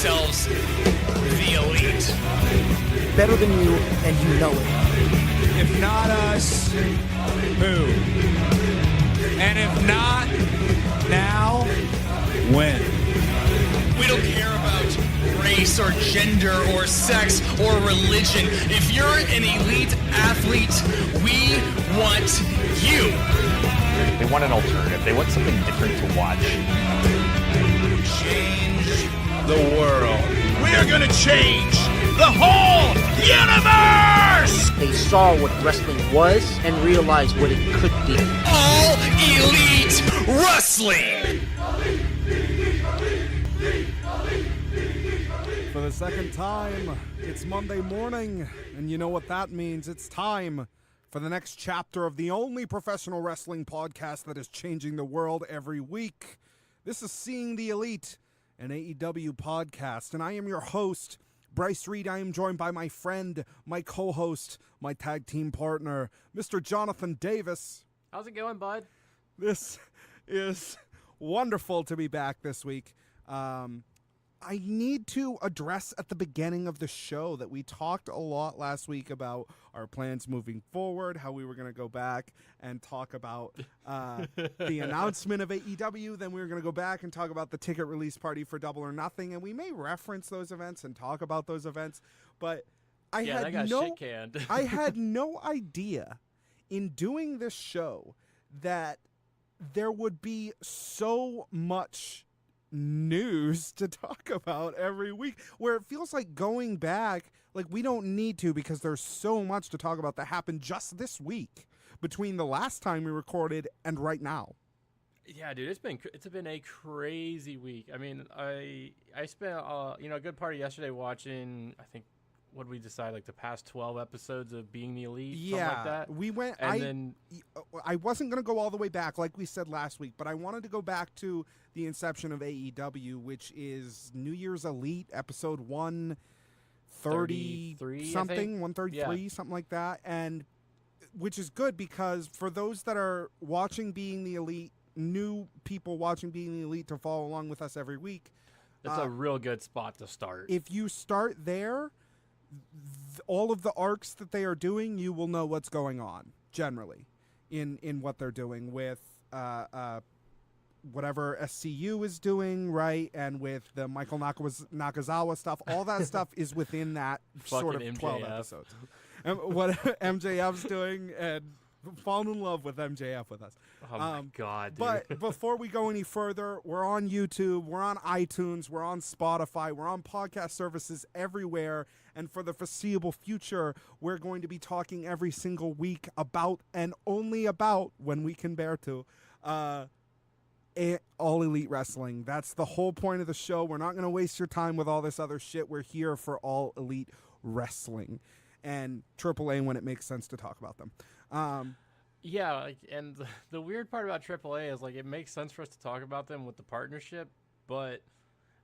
themselves the elite. Better than you, and you know it. If not us, who? And if not now, when? We don't care about race or gender or sex or religion. If you're an elite athlete, we want you. They want an alternative. They want something different to watch. Change the world. We are going to change the whole universe! They saw what wrestling was and realized what it could be. All Elite Wrestling! For the second time, it's Monday morning, and you know what that means. It's time for the next chapter of the only professional wrestling podcast that is changing the world every week. This is Seeing the Elite, an AEW podcast, and I am your host, Bryce Reed. I am joined by my friend, my co-host, my tag team partner, Mr. Jonathan Davis. How's it going, bud? This is wonderful to be back this week. I need to address at the beginning of the show that we talked a lot last week about our plans moving forward, how we were going to go back and talk about the announcement of AEW. Then we were going to go back and talk about the ticket release party for Double or Nothing, and we may reference those events and talk about those events. But I had no idea in doing this show that there would be so much news to talk about every week, where it feels like going back, like we don't need to, because there's so much to talk about that happened just this week between the last time we recorded and right now. Yeah, dude, it's been a crazy week. I mean, I spent a good part of yesterday watching, I think, what did we decide, like the past 12 episodes of Being the Elite? Yeah, something like that. we went. I wasn't going to go all the way back like we said last week, but I wanted to go back to the inception of AEW, which is New Year's Elite episode 130 something, 133, something like that, and which is good because for those that are watching Being the Elite, new people watching Being the Elite to follow along with us every week, it's a real good spot to start. If you start there, all of the arcs that they are doing, you will know what's going on generally in what they're doing with whatever SCU is doing, right? And with the Michael Nakazawa stuff, all that stuff is within that sort of MJF. 12 episodes. And what MJF's doing, and fallen in love with MJF with us. Oh my God, dude. But before we go any further, we're on YouTube, we're on iTunes, we're on Spotify, we're on podcast services everywhere. And for the foreseeable future, we're going to be talking every single week about, and only about, when we can bear to, All Elite Wrestling. That's the whole point of the show. We're not going to waste your time with all this other shit. We're here for All Elite Wrestling and AAA when it makes sense to talk about them. Yeah, and the weird part about AAA is, like, it makes sense for us to talk about them with the partnership, but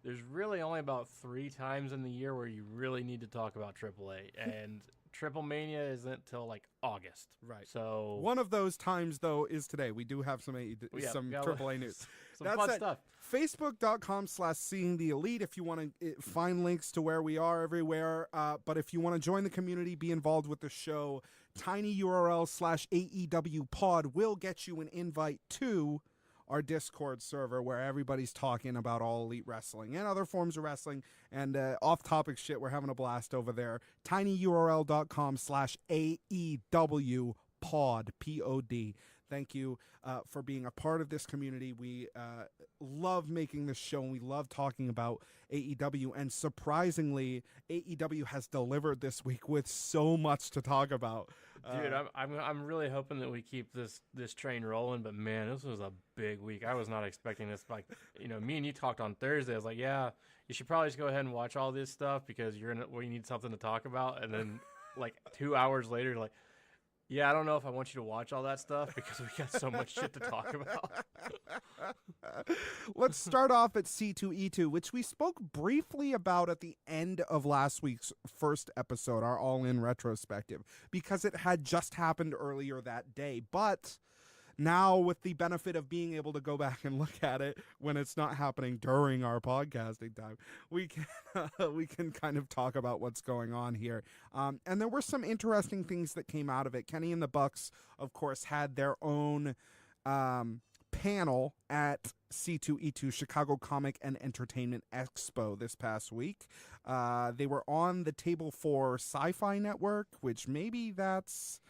there's really only about 3 times in the year where you really need to talk about AAA, and Triple Mania isn't till like August. Right. So one of those times, though, is today. We do have some AAA news. Some fun stuff. Facebook.com/Seeing the Elite if you want to find links to where we are everywhere. But if you want to join the community, be involved with the show, tinyurl/AEW pod will get you an invite to our Discord server where everybody's talking about All Elite Wrestling and other forms of wrestling and off-topic shit. We're having a blast over there. tinyurl.com/AEW pod, P-O-D. Thank you for being a part of this community. We love making this show, and we love talking about AEW. And surprisingly, AEW has delivered this week with so much to talk about. Dude, I'm really hoping that we keep this train rolling. But man, this was a big week. I was not expecting this. Like, me and you talked on Thursday. I was like, yeah, you should probably just go ahead and watch all this stuff because we need something to talk about. And then like 2 hours later, like, yeah, I don't know if I want you to watch all that stuff because we got so much shit to talk about. Let's start off at C2E2, which we spoke briefly about at the end of last week's first episode, our All In retrospective, because it had just happened earlier that day. But now with the benefit of being able to go back and look at it when it's not happening during our podcasting time, we can kind of talk about what's going on here. And there were some interesting things that came out of it. Kenny and the Bucks, of course, had their own panel at C2E2 Chicago Comic and Entertainment Expo this past week. They were on the table for Sci-Fi Network, which maybe that's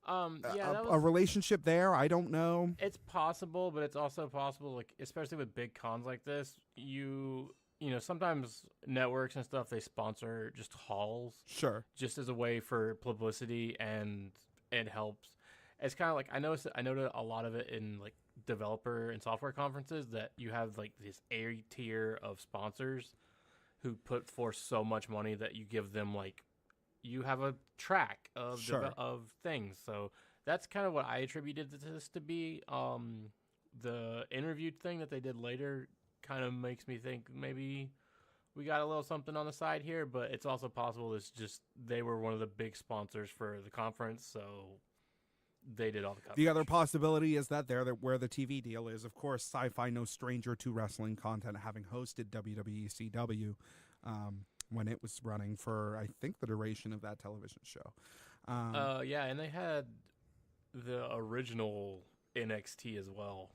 a relationship there. I don't know. It's possible, but it's also possible, like especially with big cons like this, you know, sometimes networks and stuff, they sponsor just halls. Sure. Just as a way for publicity, and it helps. It's kind of like I noticed a lot of it in like developer and software conferences, that you have like this A tier of sponsors who put forth so much money that you give them, like, you have a track of Sure. of things. So that's kind of what I attributed this to be. The interviewed thing that they did later kind of makes me think maybe we got a little something on the side here, but it's also possible it's just they were one of the big sponsors for the conference, so they did all the coverage. The other possibility is that where the TV deal is, of course, Sci-Fi no stranger to wrestling content, having hosted WWE CW when it was running for, I think, the duration of that television show. Yeah, and they had the original NXT as well.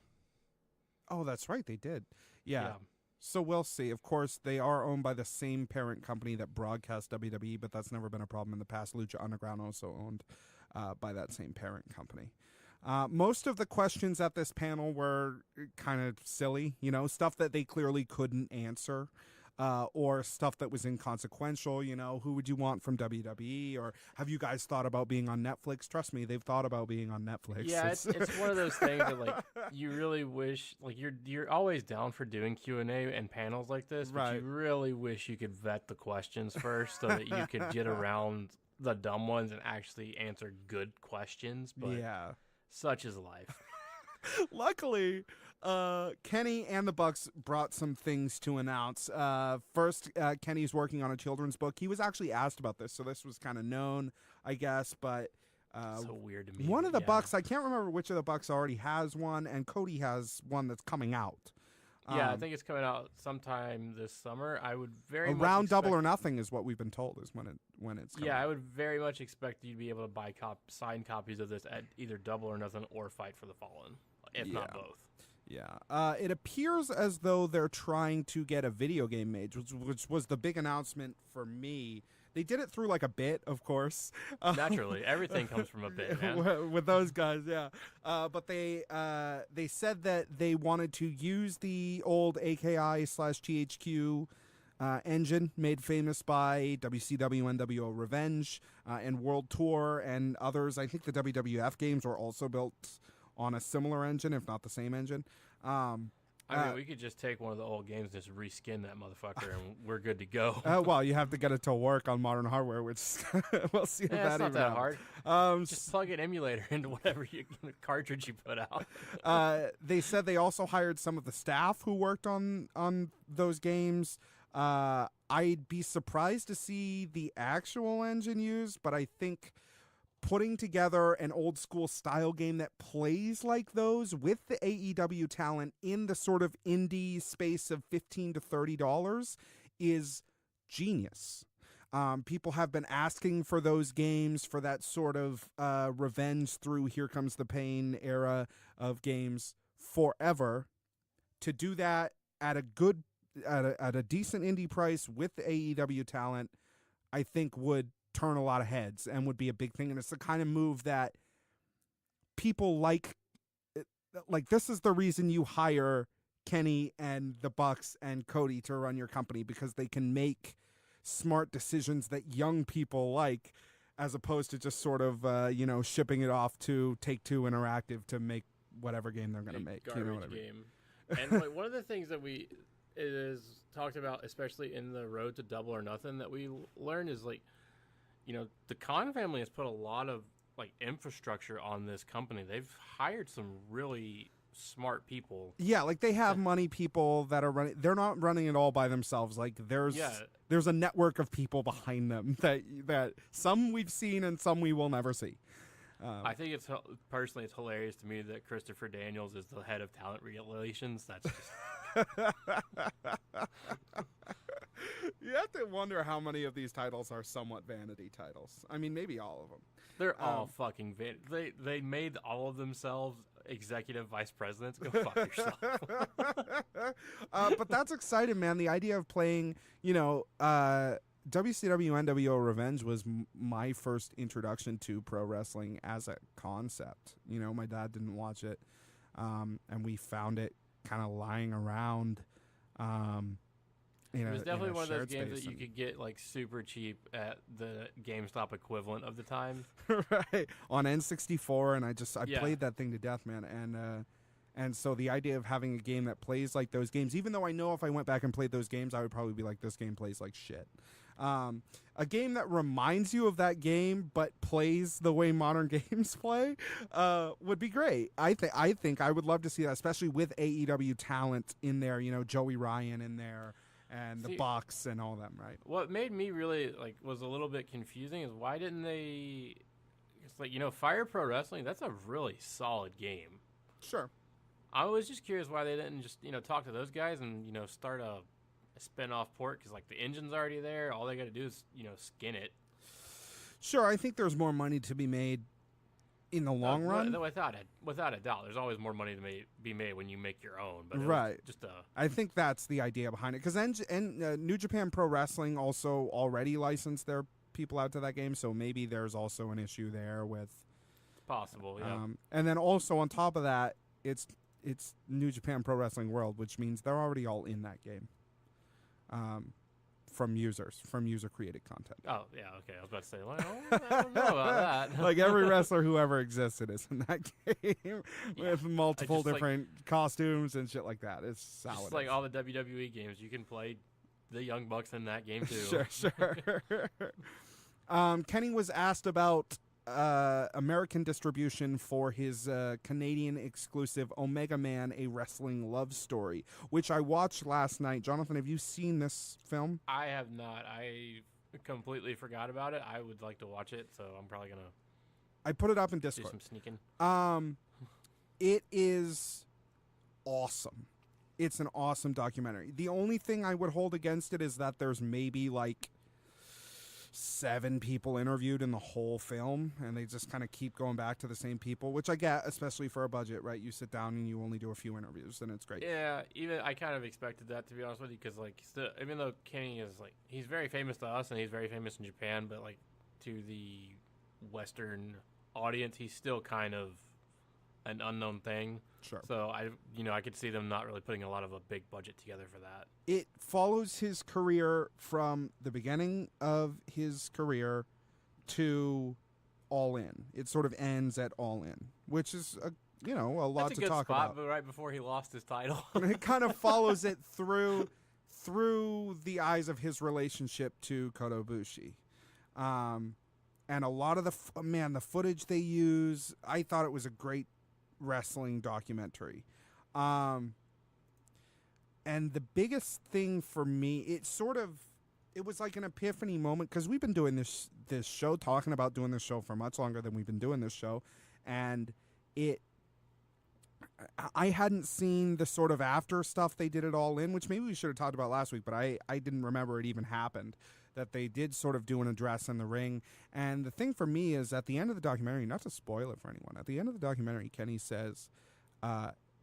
Oh, that's right, they did. Yeah. So we'll see. Of course, they are owned by the same parent company that broadcast WWE, but that's never been a problem in the past. Lucha Underground also owned by that same parent company. Most of the questions at this panel were kind of silly, you know, stuff that they clearly couldn't answer. Or stuff that was inconsequential, you know, who would you want from WWE, or have you guys thought about being on Netflix? Trust me, they've thought about being on Netflix. Yeah, it's one of those things that, like, you really wish, like, you're always down for doing Q&A and panels like this, but Right. you really wish you could vet the questions first so that you could get around the dumb ones and actually answer good questions. But Yeah. such is life. Luckily, Kenny and the Bucks brought some things to announce. First, Kenny's working on a children's book. He was actually asked about this, so this was kind of known, I guess. But So weird to me. one of the yeah. Bucks, I can't remember which of the Bucks already has one, and Cody has one that's coming out. Yeah, I think it's coming out sometime this summer. I would very much around Double or expect- Nothing is what we've been told is when it's coming. Yeah, I would very much expect you to be able to buy signed copies of this at either Double or Nothing or Fight for the Fallen, if not Yeah. both. Yeah. It appears as though they're trying to get a video game made, which was the big announcement for me. They did it through like a bit, of course. Naturally, everything comes from a bit, man. with those guys, yeah. But they said that they wanted to use the old AKI/THQ engine made famous by WCW, NWO Revenge, and World Tour and others. I think the WWF games were also built on a similar engine, if not the same engine. I mean, we could just take one of the old games and just reskin that motherfucker, and we're good to go. Well, you have to get it to work on modern hardware, which we'll see if Yeah, that it's not even that happens. hard. Just plug an emulator into whatever cartridge you put out. They said they also hired some of the staff who worked on those games. I'd be surprised to see the actual engine used, but I think putting together an old school style game that plays like those with the AEW talent in the sort of indie space of $15 to $30 is genius. People have been asking for those games, for that sort of revenge through Here Comes the Pain era of games forever. To do that at a decent indie price with the AEW talent, I think would turn a lot of heads and would be a big thing. And it's the kind of move that people like this is the reason you hire Kenny and the Bucks and Cody to run your company, because they can make smart decisions that young people like, as opposed to just sort of shipping it off to Take-Two Interactive to make whatever game they're going to make. Garbage You know what I mean? game. And like, one of the things that it is talked about, especially in the road to Double or Nothing, that we learned is, like, the Khan family has put a lot of like infrastructure on this company. They've hired some really smart people. Yeah, like they have money people that are running. They're not running it all by themselves. Like there's a network of people behind them that some we've seen and some we will never see. I think personally it's hilarious to me that Christopher Daniels is the head of talent relations. That's just You have to wonder how many of these titles are somewhat vanity titles. I mean, maybe all of them. they're all fucking they made all of themselves executive vice presidents. Go fuck yourself. But that's exciting, man. The idea of playing, WCW NWO Revenge was my first introduction to pro wrestling as a concept. My dad didn't watch it, and we found it kind of lying around. It was definitely one of those games that you could get like super cheap at the GameStop equivalent of the time. Right, on N64, and I Yeah. played that thing to death, man. And so the idea of having a game that plays like those games, even though I know if I went back and played those games, I would probably be like, this game plays like shit. A game that reminds you of that game but plays the way modern games play would be great. I think I would love to see that, especially with AEW talent in there. Joey Ryan in there. And the Bucks and all them, right? What made me really was a little bit confusing is why didn't they? It's like Fire Pro Wrestling. That's a really solid game. Sure. I was just curious why they didn't just talk to those guys and start a spin-off port because the engine's already there. All they got to do is skin it. Sure, I think there's more money to be made in the long run. Without a doubt, there's always more money to be made when you make your own. But right. I think that's the idea behind it. Because New Japan Pro Wrestling also already licensed their people out to that game, so maybe there's also an issue there with... Possible, yeah. And then also on top of that, it's New Japan Pro Wrestling World, which means they're already all in that game. From user-created content. Oh, yeah, okay. I was about to say, I don't know about that. Like every wrestler who ever existed is in that game with multiple different costumes and shit like that. It's solid. Just like all the WWE games, you can play the Young Bucks in that game too. Sure. Kenny was asked about American distribution for his Canadian exclusive Omega Man, A Wrestling Love Story, which I watched last night. Jonathan, have you seen this film? I have not. I completely forgot about it. I would like to watch it, so I'm probably going to I put it up in do Discord. some sneaking. It is awesome. It's an awesome documentary. The only thing I would hold against it is that there's maybe 7 people interviewed in the whole film, and they just kind of keep going back to the same people, which I get, especially for a budget, right? You sit down and you only do a few interviews, and it's great. Yeah, even I kind of expected that, to be honest with you, because even though Kenny is he's very famous to us and he's very famous in Japan, but to the Western audience, he's still kind of an unknown thing. Sure. So I could see them not really putting a lot of a big budget together for that. It follows his career from the beginning of his career to All In. It sort of ends at All In, which is a lot That's to a good talk spot, about. but right before he lost his title. It kind of follows it through the eyes of his relationship to Kota Ibushi. And a lot of the footage they use, I thought it was a great wrestling documentary. And the biggest thing for me, it was like an epiphany moment, because we've been doing this show, talking about doing this show for much longer than we've been doing this show, and I hadn't seen the sort of after stuff they did it All In, which maybe we should have talked about last week, but I didn't remember it even happened, that they did sort of do an address in the ring. And the thing for me is, at the end of the documentary, not to spoil it for anyone, at the end of the documentary, Kenny says,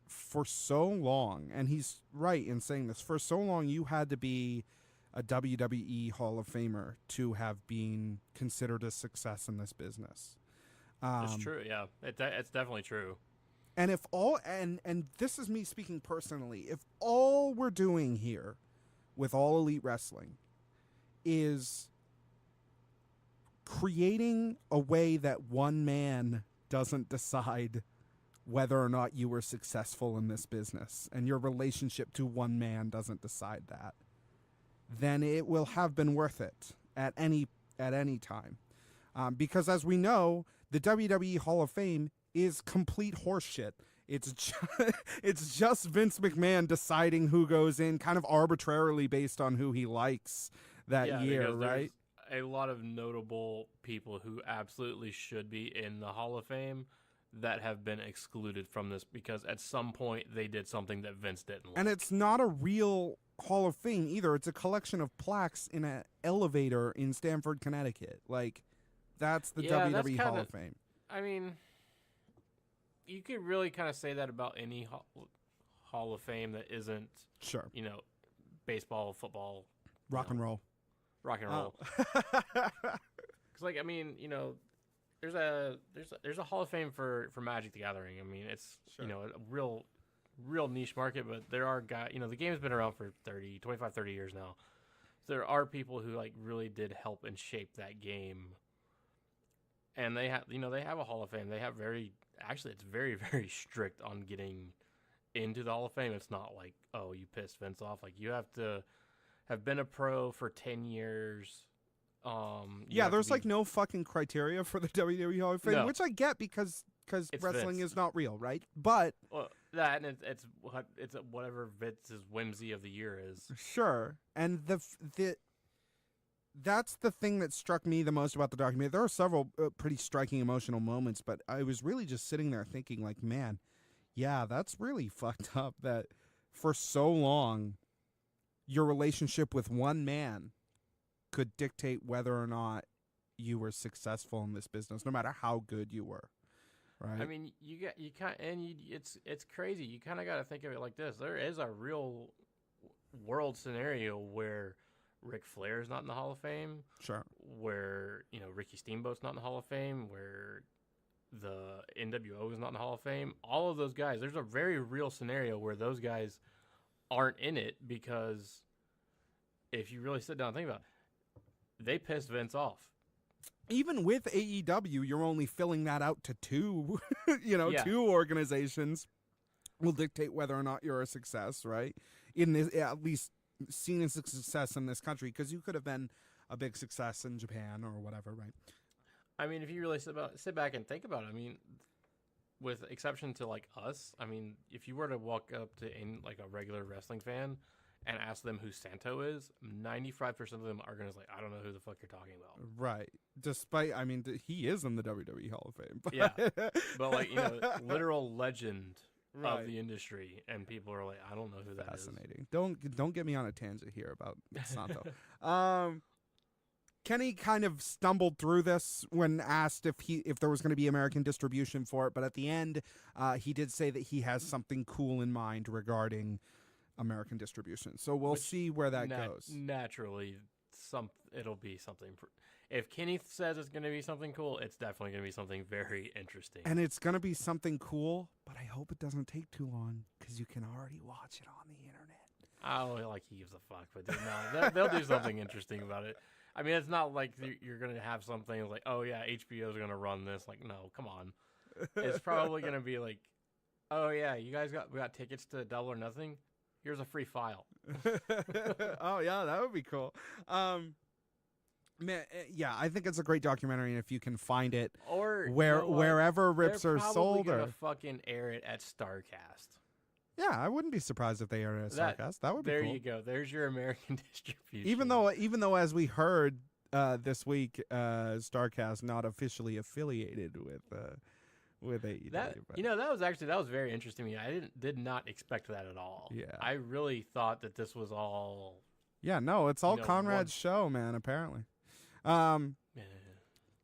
for so long, and he's right in saying this, for so long you had to be a WWE Hall of Famer to have been considered a success in this business. It's true, yeah. It's definitely true. And if all, and this is me speaking personally, if all we're doing here with All Elite Wrestling is creating a way that one man doesn't decide whether or not you were successful in this business, and your relationship to one man doesn't decide that, then it will have been worth it at any time. Because as we know, the WWE Hall of Fame is complete horseshit. It's just Vince McMahon deciding who goes in kind of arbitrarily based on who he likes that year, right? a lot of notable people who absolutely should be in the Hall of Fame that have been excluded from this because at some point they did something that Vince didn't like. And it's not a real Hall of Fame either. It's a collection of plaques in an elevator in Stamford, Connecticut. Like, that's the Yeah, WWE that's Hall kinda- of Fame. I mean, you could really kind of say that about any Hall of Fame that isn't, Sure. baseball, football, Rock and roll. rock and roll. Oh. Because, like, I mean, there's a Hall of Fame for Magic the Gathering. I mean, it's Sure. a real niche market, but there are guys. The game's been around for 30 years now. So there are people who like really did help and shape that game, and they have a Hall of Fame. They have it's very very strict on getting into the Hall of Fame. It's not like, oh, you pissed Vince off. Like, you have to have been a pro for 10 years. Yeah, there's like no fucking criteria for the WWE Hall of Fame, No. which I get because It's wrestling Vince. is not real, right? But Well, that and it's whatever Vince's whimsy of the year is. sure, and that's the thing that struck me the most about the documentary. There are several pretty striking emotional moments, but I was really just sitting there thinking, like, man, yeah, that's really fucked up that for so long your relationship with one man could dictate whether or not you were successful in this business, no matter how good you were. Right? I mean, it's crazy. You kind of got to think of it like this: there is a real world scenario where Ric Flair is not in the Hall of Fame, sure. where Ricky Steamboat's not in the Hall of Fame, where the NWO is not in the Hall of Fame. All of those guys, there's a very real scenario where those guys aren't in it because if you really sit down and think about it, they pissed Vince off. Even with AEW, you're only filling that out to two, Yeah. two organizations will dictate whether or not you're a success, right? In this, at least seen as a success in this country, because you could have been a big success in Japan or whatever, right? I mean, if you really sit back and think about it, I mean, with exception to like us, I mean, if you were to walk up to like a regular wrestling fan and ask them who Santo is, 95% of them are going to say, I don't know who the fuck you're talking about. Right. Despite, I mean, he is in the WWE Hall of Fame. But Yeah. But like, literal legend Right. of the industry, and people are like, I don't know who that is. Fascinating. Don't get me on a tangent here about Santo. Kenny kind of stumbled through this when asked if there was going to be American distribution for it, but at the end, he did say that he has something cool in mind regarding American distribution. So we'll see where that goes. Naturally, it'll be something. If Kenny says it's going to be something cool, it's definitely going to be something very interesting. And it's going to be something cool, but I hope it doesn't take too long because you can already watch it on the internet. Oh, like he gives a fuck, but no, they'll do something interesting about it. I mean, it's not like you're going to have something like, oh yeah, HBO's going to run this. Like, no, come on. It's probably going to be like, oh yeah, we got tickets to Double or Nothing. Here's a free file. Oh yeah, that would be cool. Man, yeah, I think it's a great documentary, and if you can find it, Or wherever rips they're are sold, gonna or fucking air it at StarCast. yeah, I wouldn't be surprised if they aired it at Starcast. That would be There cool. you go. There's your American distribution. Even though, as we heard this week, Starcast not officially affiliated with AEW. that but- that was very interesting to me. I did not expect that at all. Yeah. I really thought that this was all. yeah, no, it's all know, Conrad's show, man. Apparently. eh,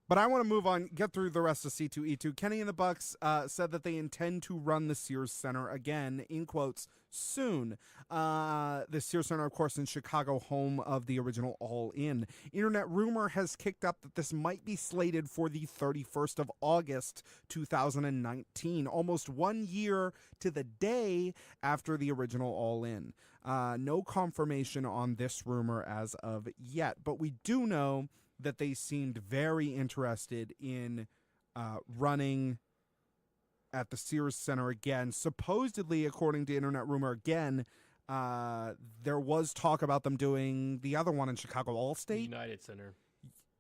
But I want to move on, get through the rest of C2E2. Kenny and the Bucks said that they intend to run the Sears Center again, in quotes, soon. The Sears Center, of course, in Chicago, home of the original All In. Internet rumor has kicked up that this might be slated for the 31st of August, 2019, almost 1 year to the day after the original All In. No confirmation on this rumor as of yet, but we do know that they seemed very interested in running at the Sears Center again. Supposedly, according to Internet Rumor again, there was talk about them doing the other one in Chicago, Allstate. United Center.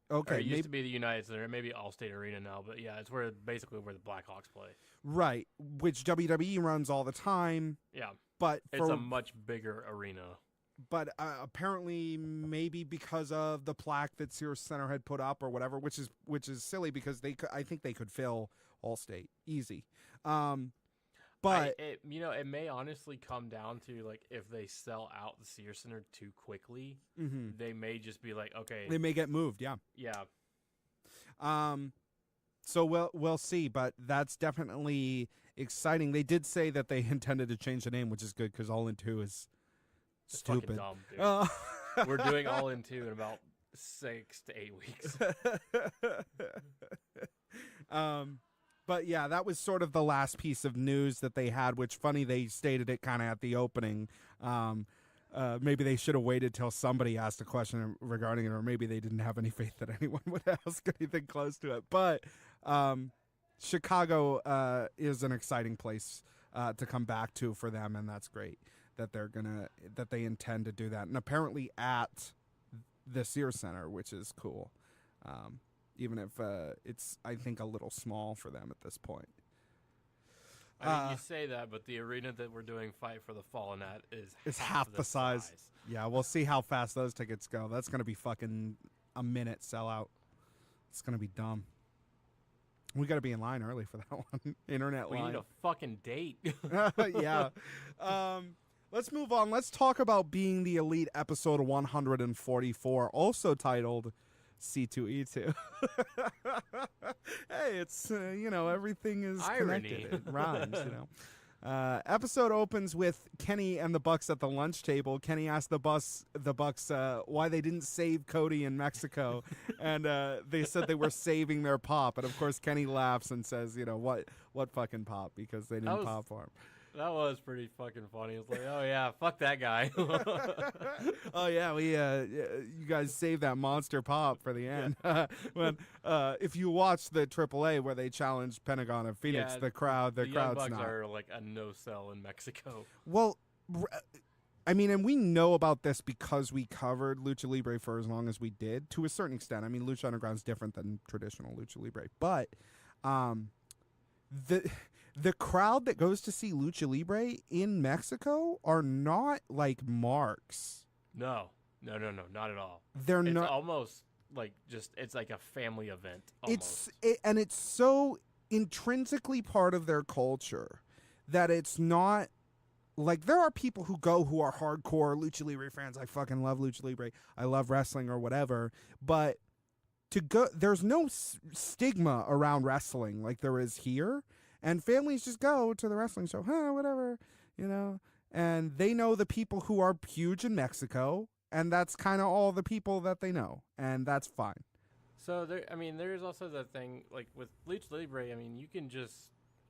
Okay, Or it used maybe, to be the United Center, maybe Allstate Arena now, but yeah, it's basically where the Blackhawks play. right, which WWE runs all the time, Yeah, but it's a much bigger arena. apparently maybe because of the plaque that Sears Center had put up or whatever, which is silly because I think they could fill Allstate easy. But it may honestly come down to like if they sell out the Sears Center too quickly, they may just be like, okay, they may get moved. Yeah. yeah. So we'll see, but that's definitely exciting. They did say that they intended to change the name, which is good because All In 2 is It's fucking stupid. dumb, dude. We're doing All In 2 in about 6 to 8 weeks. But yeah, that was sort of the last piece of news that they had, which funny they stated it kind of at the opening. Maybe they should have waited till somebody asked a question regarding it, or maybe they didn't have any faith that anyone would ask anything close to it. But Chicago is an exciting place to come back to for them, and that's great that they intend to do that. And apparently at the Sears Center, which is cool. Even if it's, I think, a little small for them at this point. I mean, you say that, but the arena that we're doing Fight for the Fallen at is half the size. Yeah, we'll see how fast those tickets go. That's going to be fucking a minute sellout. It's going to be dumb. We got to be in line early for that one. Internet We line. need a fucking date. Yeah. Let's move on. Let's talk about Being the Elite episode 144, also titled C2E2. Hey, it's everything is Irony. connected. It rhymes, Episode opens with Kenny and the Bucks at the lunch table. Kenny asked the Bucks why they didn't save Cody in Mexico, and they said they were saving their pop. And of course, Kenny laughs and says, what fucking pop, because they didn't pop for him. That was pretty fucking funny. It's like, oh yeah, fuck that guy. Oh yeah, we you guys saved that monster pop for the end. When if you watch the AAA where they challenged Pentagon and Phoenix, Yeah, the crowd's Young Bucks not. are like a no-sell in Mexico. Well, I mean, and we know about this because we covered Lucha Libre for as long as we did, to a certain extent. I mean, Lucha Underground's different than traditional Lucha Libre, but the crowd that goes to see Lucha Libre in Mexico are not like marks. No, not at all. They're It's not. almost like it's like a family event. Almost. It's so intrinsically part of their culture that it's not like there are people who go who are hardcore Lucha Libre fans. I fucking love Lucha Libre. I love wrestling or whatever. But to go, there's no stigma around wrestling like there is here. And families just go to the wrestling show, whatever, and they know the people who are huge in Mexico, and that's kind of all the people that they know, and that's fine. So there's also the thing like with Lucha Libre. I mean,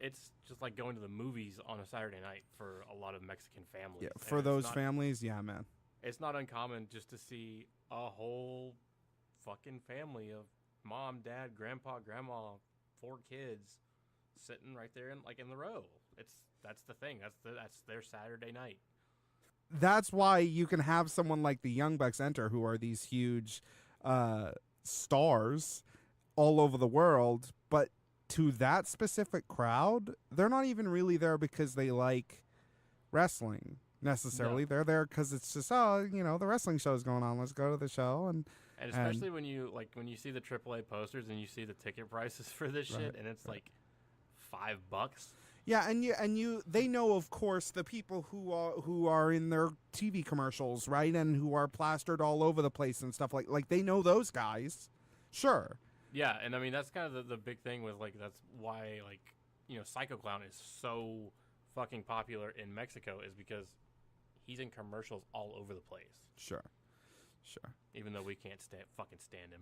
it's just like going to the movies on a Saturday night for a lot of Mexican families. Yeah, And for it's those not- families, yeah, man. It's not uncommon just to see a whole fucking family of mom, dad, grandpa, grandma, 4 kids sitting right there in the row. That's the thing. That's their Saturday night. That's why you can have someone like the Young Bucks enter, who are these huge stars all over the world, but to that specific crowd, they're not even really there because they like wrestling necessarily. No. They're there because it's just the wrestling show's going on. Let's go to the show and especially when you see the AAA posters and you see the ticket prices for this shit, and it's like $5. Yeah, and they know, of course, the people who are in their TV commercials, right, and who are plastered all over the place and stuff like they know those guys, sure. Yeah, and I mean that's kind of the big thing with that's why Psycho Clown is so fucking popular in Mexico is because he's in commercials all over the place. Sure. Even though we can't stand him.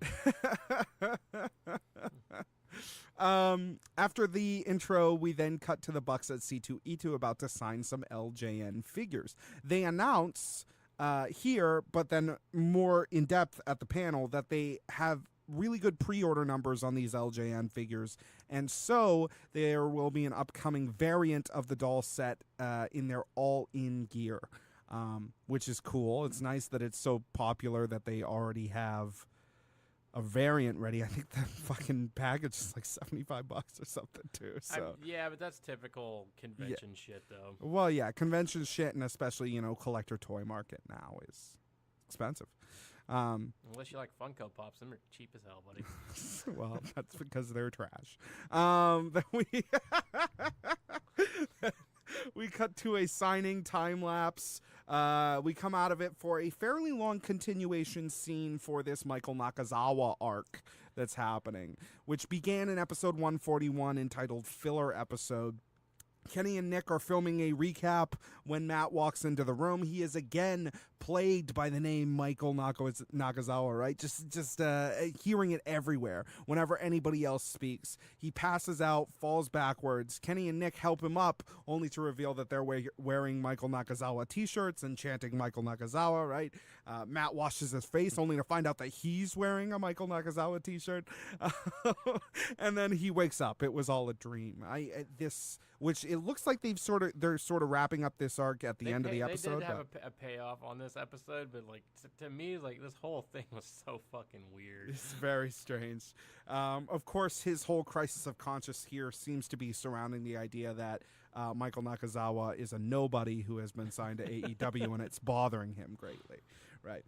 After the intro, we then cut to the Bucks at C2E2 about to sign some LJN figures. They announce here, but then more in depth at the panel, that they have really good pre-order numbers on these LJN figures, and so there will be an upcoming variant of the doll set in their all-in gear, which is cool. It's nice that it's so popular that they already have variant ready. I think the fucking package is like $75 or something too. So yeah, but that's typical convention shit, though. well, yeah, convention shit, and especially collector toy market now is expensive. Unless you like Funko Pops, them are cheap as hell, buddy. Well, that's because they're trash. Then we cut to a signing time lapse. We come out of it for a fairly long continuation scene for this Michael Nakazawa arc that's happening, which began in episode 141 entitled Filler Episode. Kenny and Nick are filming a recap when Matt walks into the room. He is again plagued by the name Michael Nakazawa, right? Just hearing it everywhere whenever anybody else speaks. He passes out, falls backwards. Kenny and Nick help him up, only to reveal that they're wearing Michael Nakazawa t-shirts and chanting Michael Nakazawa, right? Matt washes his face, only to find out that he's wearing a Michael Nakazawa t-shirt. And then he wakes up. It was all a dream. Which it looks like they're sort of wrapping up this arc at the end of the episode. They did have a payoff on this episode, but like to me, like this whole thing was so fucking weird. It's very strange. Of course, his whole crisis of conscience here seems to be surrounding the idea that Michael Nakazawa is a nobody who has been signed to AEW, and it's bothering him greatly. Right.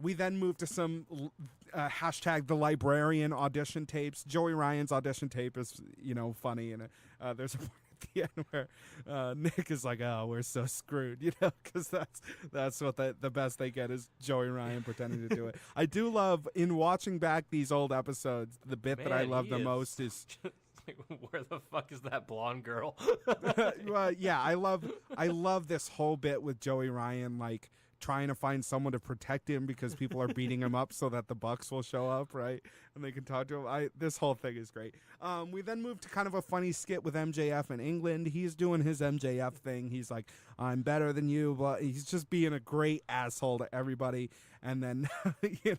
We then move to some hashtag the librarian audition tapes. Joey Ryan's audition tape is, funny. And there's a point at the end where Nick is like, oh, we're so screwed, because that's what the best they get is Joey Ryan pretending to do it. I do love, in watching back these old episodes, the bit that I love the most is... Like, where the fuck is that blonde girl? Well, yeah, I love this whole bit with Joey Ryan, like, trying to find someone to protect him because people are beating him up so that the Bucks will show up, right? And they can talk to him. This whole thing is great. We then move to kind of a funny skit with MJF in England. He's doing his MJF thing. He's like, I'm better than you, but he's just being a great asshole to everybody. And then,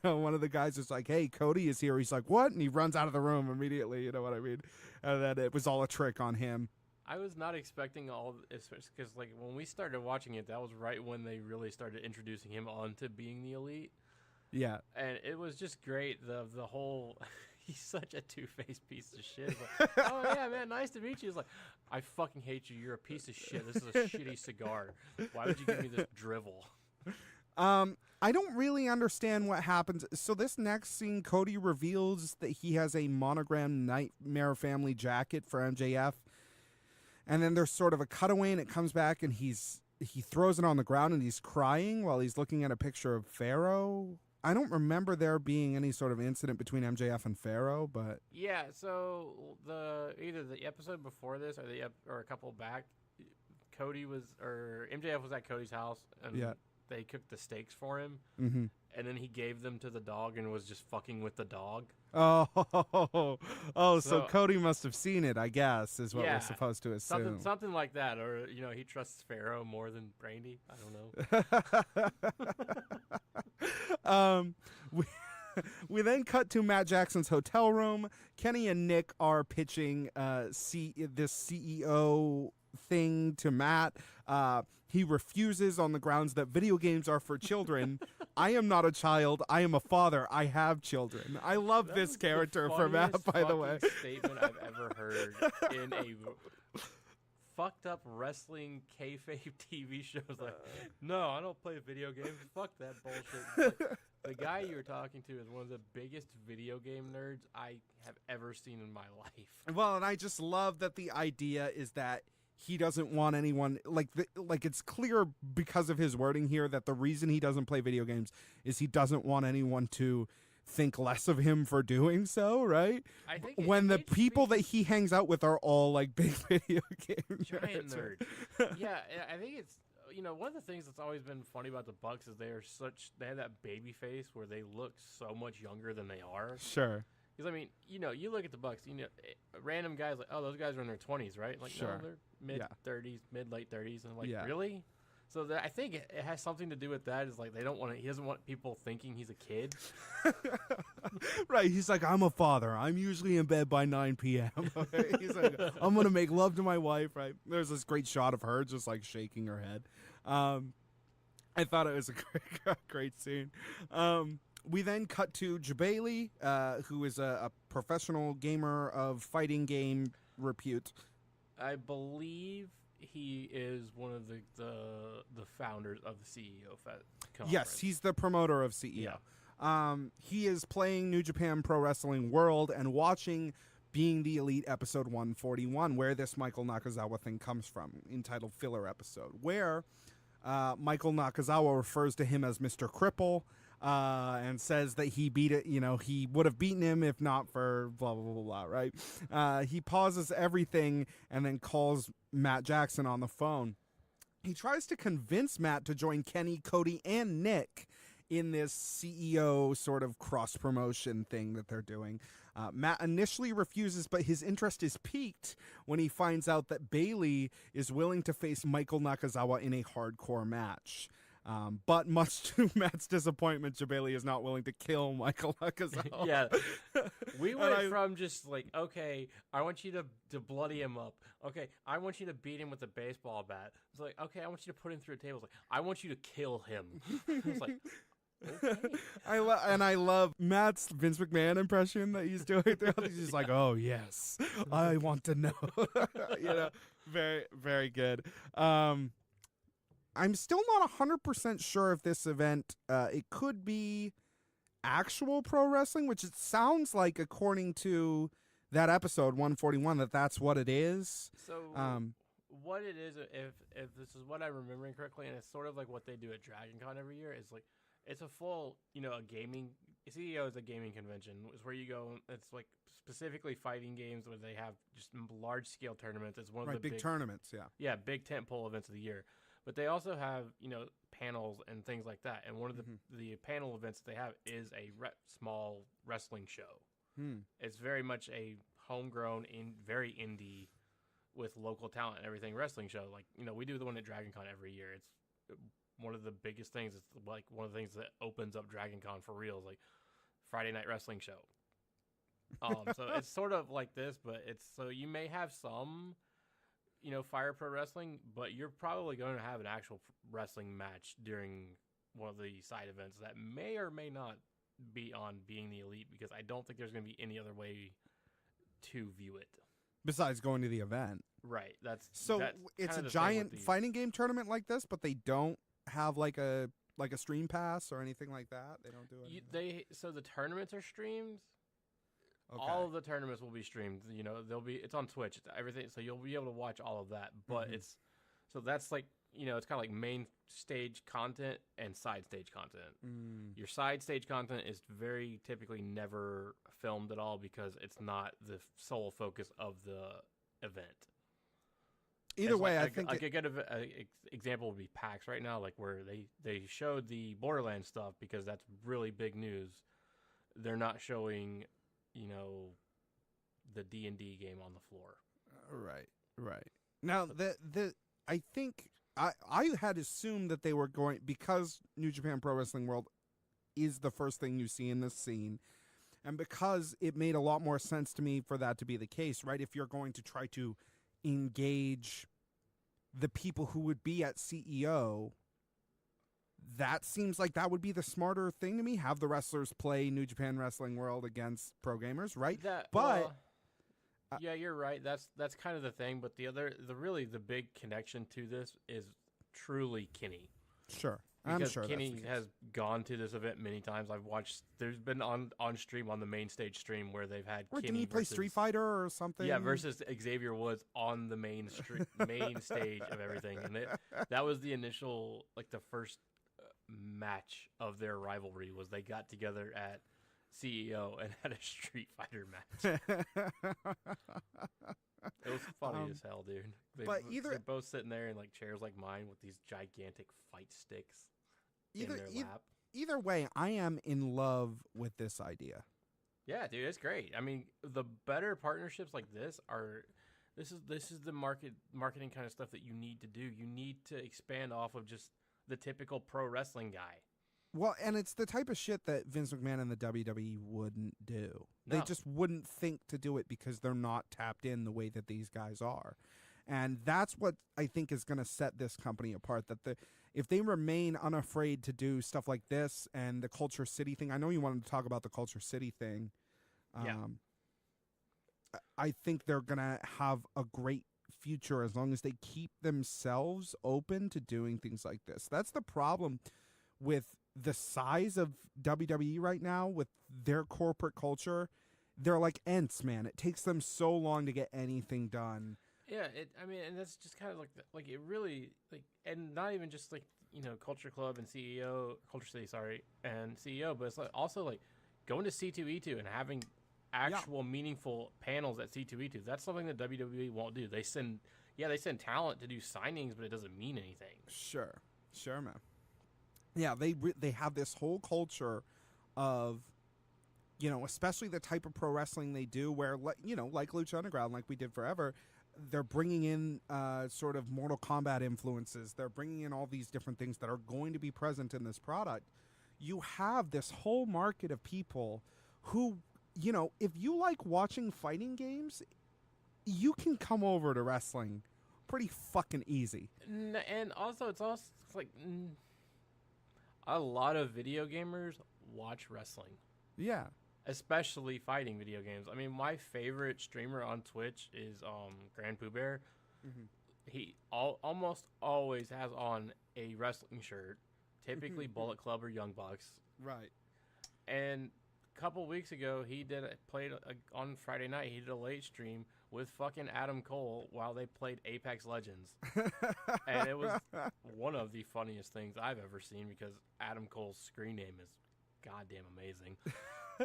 one of the guys is like, hey, Cody is here. He's like, what? And he runs out of the room immediately. You know what I mean? And then it was all a trick on him. I was not expecting all this because, like, when we started watching it, that was right when they really started introducing him onto being the Elite. Yeah, and it was just great. The whole he's such a two-faced piece of shit. Like, oh yeah, man, nice to meet you. He's like, I fucking hate you. You're a piece of shit. This is a shitty cigar. Why would you give me this drivel? I don't really understand what happens. So this next scene, Cody reveals that he has a monogrammed Nightmare Family jacket for MJF. And then there's sort of a cutaway, and it comes back, and he throws it on the ground, and he's crying while he's looking at a picture of Pharaoh. I don't remember there being any sort of incident between MJF and Pharaoh, but yeah. So either the episode before this or a couple back, MJF was at Cody's house, and they cooked the steaks for him, and then he gave them to the dog and was just fucking with the dog. So Cody must have seen it, I guess, is what we're supposed to assume. Something like that, or he trusts Pharaoh more than Brandy. I don't know. We then cut to Matt Jackson's hotel room. Kenny and Nick are pitching this CEO thing to Matt. He refuses on the grounds that video games are for children. I am not a child. I am a father. I have children. I love this character for Matt, by the way. Statement I've ever heard in a fucked up wrestling kayfabe TV show. Like, no, I don't play video games. Fuck that bullshit. The guy you were talking to is one of the biggest video game nerds I have ever seen in my life. Well, and I just love that the idea is that he doesn't want anyone like it's clear because of his wording here that the reason he doesn't play video games is he doesn't want anyone to think less of him for doing so, right? I think when the people that he hangs out with are all like big video game giant nerds. Yeah, I think it's one of the things that's always been funny about the Bucks is they have that baby face where they look so much younger than they are. Sure. Because, I mean, you look at the Bucks, random guys like, oh, those guys are in their 20s, right? Like, sure. No, they're mid-30s, mid-late 30s. And I'm like, really? So I think it has something to do with that. Is like he doesn't want people thinking he's a kid. Right. He's like, I'm a father. I'm usually in bed by 9 p.m. He's like, I'm going to make love to my wife, right? There's this great shot of her just like shaking her head. I thought it was a great scene. We then cut to Jabali, who is a professional gamer of fighting game repute. I believe he is one of the founders of the CEO conference. Yes, he's the promoter of CEO. Yeah. He is playing New Japan Pro Wrestling World and watching Being the Elite episode 141, where this Michael Nakazawa thing comes from, entitled Filler Episode, where Michael Nakazawa refers to him as Mr. Cripple and says that he beat it, he would have beaten him if not for blah, blah, blah, blah, right? He pauses everything and then calls Matt Jackson on the phone. He tries to convince Matt to join Kenny, Cody, and Nick in this CEO sort of cross-promotion thing that they're doing. Matt initially refuses, but his interest is piqued when he finds out that Bailey is willing to face Michael Nakazawa in a hardcore match. But much to Matt's disappointment, Jabali is not willing to kill Michael Nakazawa. Yeah. We went from just like, okay, I want you to bloody him up. Okay, I want you to beat him with a baseball bat. It's like, okay, I want you to put him through a table. It's like, I want you to kill him. It's like, okay. I love Matt's Vince McMahon impression that he's doing. He's just like, oh yes, I want to know. Very, very good. I'm still not 100% sure if this event, it could be actual pro wrestling, which it sounds like, according to that episode 141, that's what it is. So what it is, if this is what I'm remembering correctly, and it's sort of like what they do at Dragon Con every year, is like, it's a full, a gaming, CEO is a gaming convention. It's where you go, it's like specifically fighting games where they have just large scale tournaments. It's one of the big tournaments, yeah. Yeah, big tentpole events of the year. But they also have, panels and things like that. And one of the panel events that they have is a small wrestling show. It's very much a homegrown, very indie, with local talent and everything wrestling show. Like, we do the one at Dragon Con every year. It's one of the biggest things. It's like one of the things that opens up Dragon Con for real, is like Friday night wrestling show. So it's sort of like this, but so you may have some Fire Pro Wrestling, but you're probably going to have an actual wrestling match during one of the side events that may or may not be on Being the Elite, because I don't think there's going to be any other way to view it. Besides going to the event. Right. It's a giant fighting game tournament like this, but they don't have like a stream pass or anything like that. They don't do it. So the tournaments are streamed. Okay. All of the tournaments will be streamed. It's on Twitch. It's everything, so you'll be able to watch all of that. But that's like, it's kind of like main stage content and side stage content. Your side stage content is very typically never filmed at all, because it's not the sole focus of the event. Either way, I think a good example would be PAX right now, like where they showed the Borderlands stuff because that's really big news. They're not showing the D&D game on the floor. Right. Now, I think I had assumed that they were going, because New Japan Pro Wrestling World is the first thing you see in this scene, and because it made a lot more sense to me for that to be the case, right? If you're going to try to engage the people who would be at CEO, that seems like that would be the smarter thing to me. Have the wrestlers play New Japan Wrestling World against pro gamers, right? Yeah, you're right. That's kind of the thing. But the big connection to this is truly Kenny. Sure, because I'm sure Kenny has gone to this event many times. I've watched. There's been on stream, on the main stage stream, where they've had Kenny. Didn't he play Street Fighter or something? Yeah, versus Xavier Woods on the main stage of everything, and that was the initial, like the first match of their rivalry, was they got together at CEO and had a Street Fighter match. It was funny as hell, dude. They're both sitting there in like chairs like mine with these gigantic fight sticks in their lap. Either way, I am in love with this idea. Yeah, dude, it's great. I mean, the better partnerships like this are. This is the marketing kind of stuff that you need to do. You need to expand off of just the typical pro wrestling guy. Well, and it's the type of shit that Vince McMahon and the WWE wouldn't do. No. They just wouldn't think to do it because they're not tapped in the way that these guys are. And that's what I think is going to set this company apart. That if they remain unafraid to do stuff like this and the Culture City thing, I know you wanted to talk about the Culture City thing. Yeah. I think they're going to have a great future as long as they keep themselves open to doing things like this. That's the problem with the size of WWE right now, with their corporate culture. They're like ants, man. It takes them so long to get anything done. Yeah, I mean, and that's just kind of like it really, like, and not even just like, Culture Club and CEO, Culture City, sorry, and CEO, but it's like also like going to C2E2 and having actual meaningful panels at C2E2. That's something that WWE won't do. They send talent to do signings, but it doesn't mean anything. Sure, man. Yeah, they have this whole culture of, especially the type of pro wrestling they do, where like Lucha Underground, like we did forever. They're bringing in sort of Mortal Kombat influences. They're bringing in all these different things that are going to be present in this product. You have this whole market of people who, if you like watching fighting games, you can come over to wrestling pretty fucking easy. And also, it's like a lot of video gamers watch wrestling. Yeah. Especially fighting video games. I mean, my favorite streamer on Twitch is Grand Pooh Bear. Mm-hmm. He almost always has on a wrestling shirt, typically Bullet Club or Young Bucks. Right. And a couple weeks ago, he played on Friday night. He did a late stream with fucking Adam Cole while they played Apex Legends, and it was one of the funniest things I've ever seen because Adam Cole's screen name is goddamn amazing.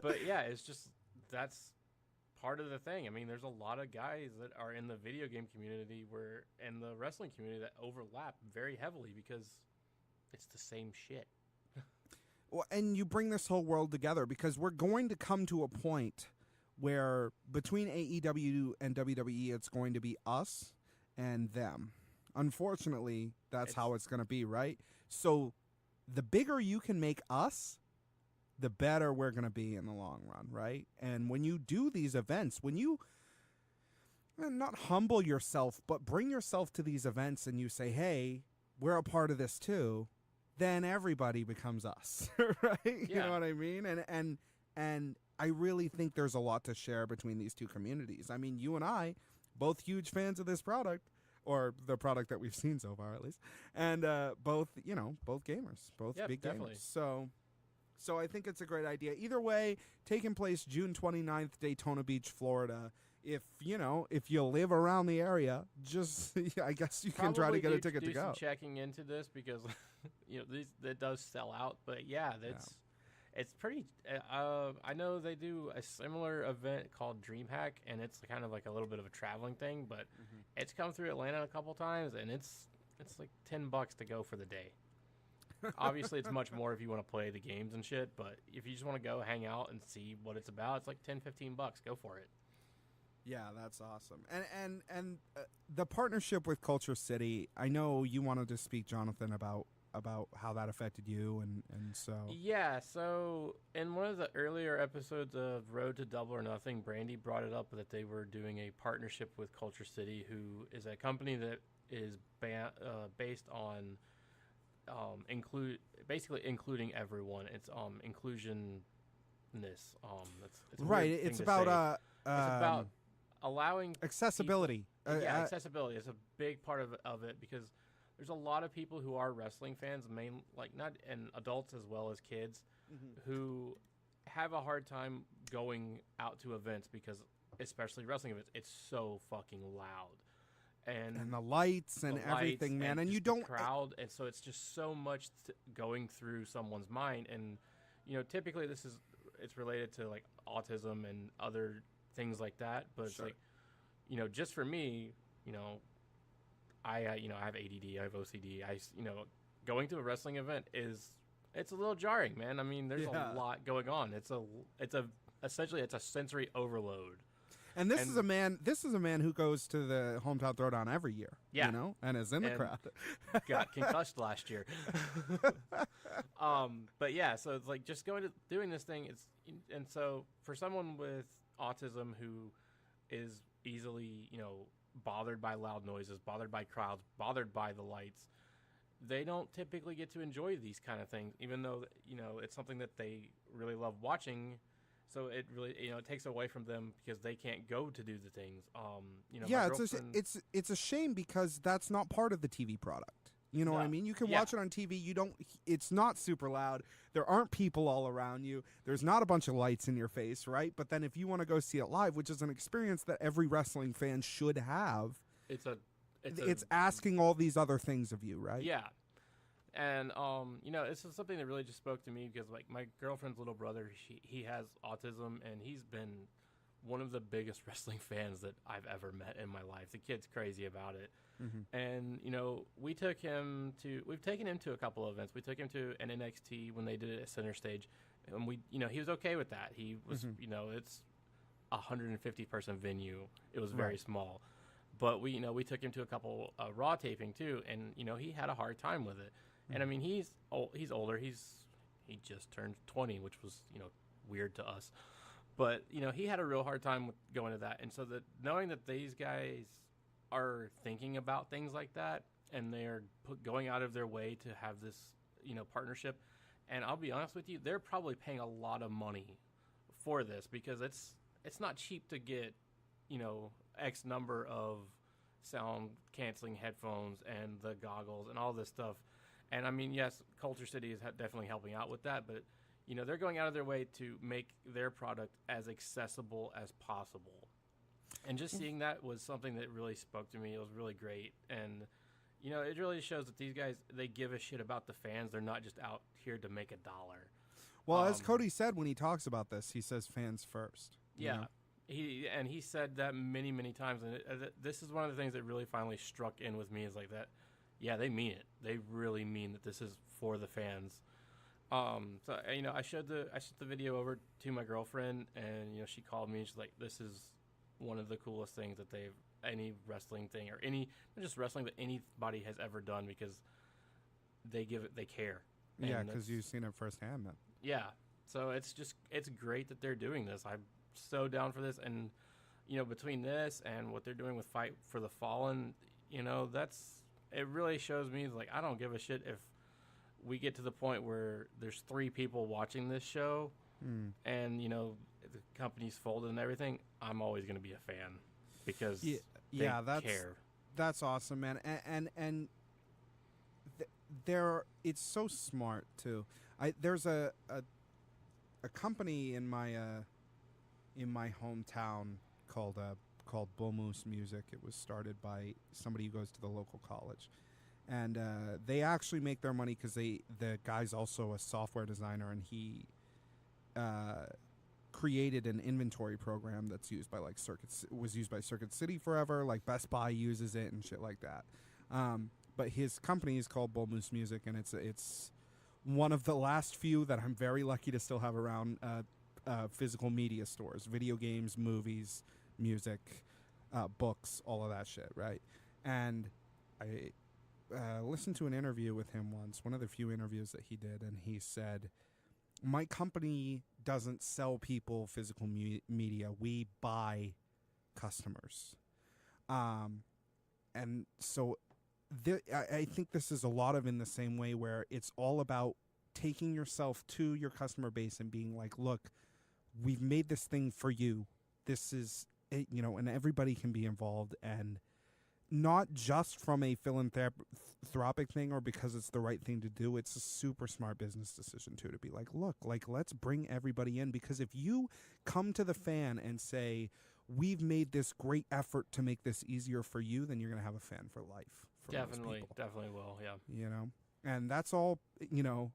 But yeah, it's just, that's part of the thing. I mean, there's a lot of guys that are in the video game community and the wrestling community that overlap very heavily because it's the same shit. Well, and you bring this whole world together because we're going to come to a point where between AEW and WWE, it's going to be us and them. Unfortunately, that's how it's going to be, right? So the bigger you can make us, the better we're going to be in the long run, right? And when you do these events, when you not humble yourself, but bring yourself to these events and you say, hey, we're a part of this too, then everybody becomes us, right? Yeah. You know what I mean? And I really think there's a lot to share between these two communities. I mean, you and I, both huge fans of this product, or the product that we've seen so far at least, and both gamers, both big definitely. gamers. So I think it's a great idea. Either way, taking place June 29th, Daytona Beach, Florida. If you live around the area, just I guess you can try to get a ticket to go. Some checking into this because that does sell out. But yeah, it's pretty. I know they do a similar event called DreamHack, and it's kind of like a little bit of a traveling thing. But it's come through Atlanta a couple times, and it's like $10 to go for the day. Obviously, it's much more if you want to play the games and shit. But if you just want to go hang out and see what it's about, it's like $10-15. Go for it. Yeah, that's awesome. And the partnership with Culture City, I know you wanted to speak, Jonathan, about how that affected you, and so... Yeah, so in one of the earlier episodes of Road to Double or Nothing, Brandy brought it up that they were doing a partnership with Culture City, who is a company that is based on including everyone. It's inclusionness. It's right. It's about allowing accessibility. Accessibility is a big part of it because there's a lot of people who are wrestling fans, and adults as well as kids, who have a hard time going out to events because, especially wrestling events, it's so fucking loud. And the lights and everything, man. And you don't... the crowd, and so it's just so much going through someone's mind. And, typically it's related to, like, autism and other things like that. But Sure. it's like, just for me, I have ADD, I have OCD. Going to a wrestling event it's a little jarring, man. I mean, there's a lot going on. Essentially it's a sensory overload. And this is a man who goes to the Hometown Throwdown every year. Yeah. And is in the crowd. Got concussed last year. But yeah, so it's like just doing this thing. And so for someone with autism who is easily, bothered by loud noises, bothered by crowds, bothered by the lights, they don't typically get to enjoy these kind of things, even though, you know, it's something that they really love watching. So it really, you know, it takes away from them because they can't go to do the things. You know, my Yeah, girlfriend- it's a shame because that's not part of the TV product. You know what I No. mean? You can Yeah. watch it on TV. It's not super loud. There aren't people all around you. There's not a bunch of lights in your face, right? But then if you want to go see it live, which is an experience that every wrestling fan should have, it's asking all these other things of you, right? Yeah. And you know, this is something that really just spoke to me because, like, my girlfriend's little brother, he has autism, and he's been one of the biggest wrestling fans that I've ever met in my life. The kid's crazy about it. And, you know, we've taken him to a couple of events. We took him to an NXT when they did it at Center Stage, and you know, he was okay with that. He was, you know, it's a 150 person venue. It was very small, but we took him to a couple Raw taping too, and, you know, he had a hard time with it. And I mean, he's older. He just turned 20, which was, you know, weird to us. But, you know, he had a real hard time with going to that. And so knowing that these guys are thinking about things like that, and they're going out of their way to have this, you know, partnership. And I'll be honest with you, they're probably paying a lot of money for this because it's not cheap to get, you know, X number of sound canceling headphones and the goggles and all this stuff. And I mean, yes, Culture City is definitely helping out with that, but, you know, they're going out of their way to make their product as accessible as possible. And just seeing that was something that really spoke to me. It was really great. And, you know, it really shows that these guys, they give a shit about the fans. They're not just out here to make $1. Well, as Cody said when he talks about this, he says fans first. you Yeah. know? He said that many, many times. And this is one of the things that really finally struck in with me is like that. Yeah, they mean it. They really mean that this is for the fans. So, you know, I sent the video over to my girlfriend, and, you know, she called me and she's like, this is one of the coolest things that any wrestling thing or not just wrestling, but anybody has ever done, because they care. Yeah, And because you've seen it firsthand then. yeah. So it's great that they're doing this. I'm so down for this. And, you know, between this and what they're doing with Fight for the Fallen, you know, it really shows me, like, I don't give a shit if we get to the point where there's 3 people watching this show and, you know, the company's folded and everything. I'm always going to be a fan because they care. That's awesome, man. And it's so smart too. There's a company in my hometown called Bull Moose Music. It was started by somebody who goes to the local college, and they actually make their money because the guy's also a software designer, and he created an inventory program that's used by Circuit City forever. Like Best Buy uses it and shit like that. But his company is called Bull Moose Music, and it's one of the last few that I'm very lucky to still have around physical media stores, video games, movies, music, books, all of that shit, right? And I listened to an interview with him once, one of the few interviews that he did, and he said, my company doesn't sell people physical media. We buy customers. And so I think this is a lot of in the same way where it's all about taking yourself to your customer base and being like, look, we've made this thing for you. This is, you know, and everybody can be involved, and not just from a philanthropic thing or because it's the right thing to do. It's a super smart business decision too, to be like, look, like, let's bring everybody in, because if you come to the fan and say, we've made this great effort to make this easier for you, then you're going to have a fan for life. Definitely will. Yeah. You know, and that's all, you know,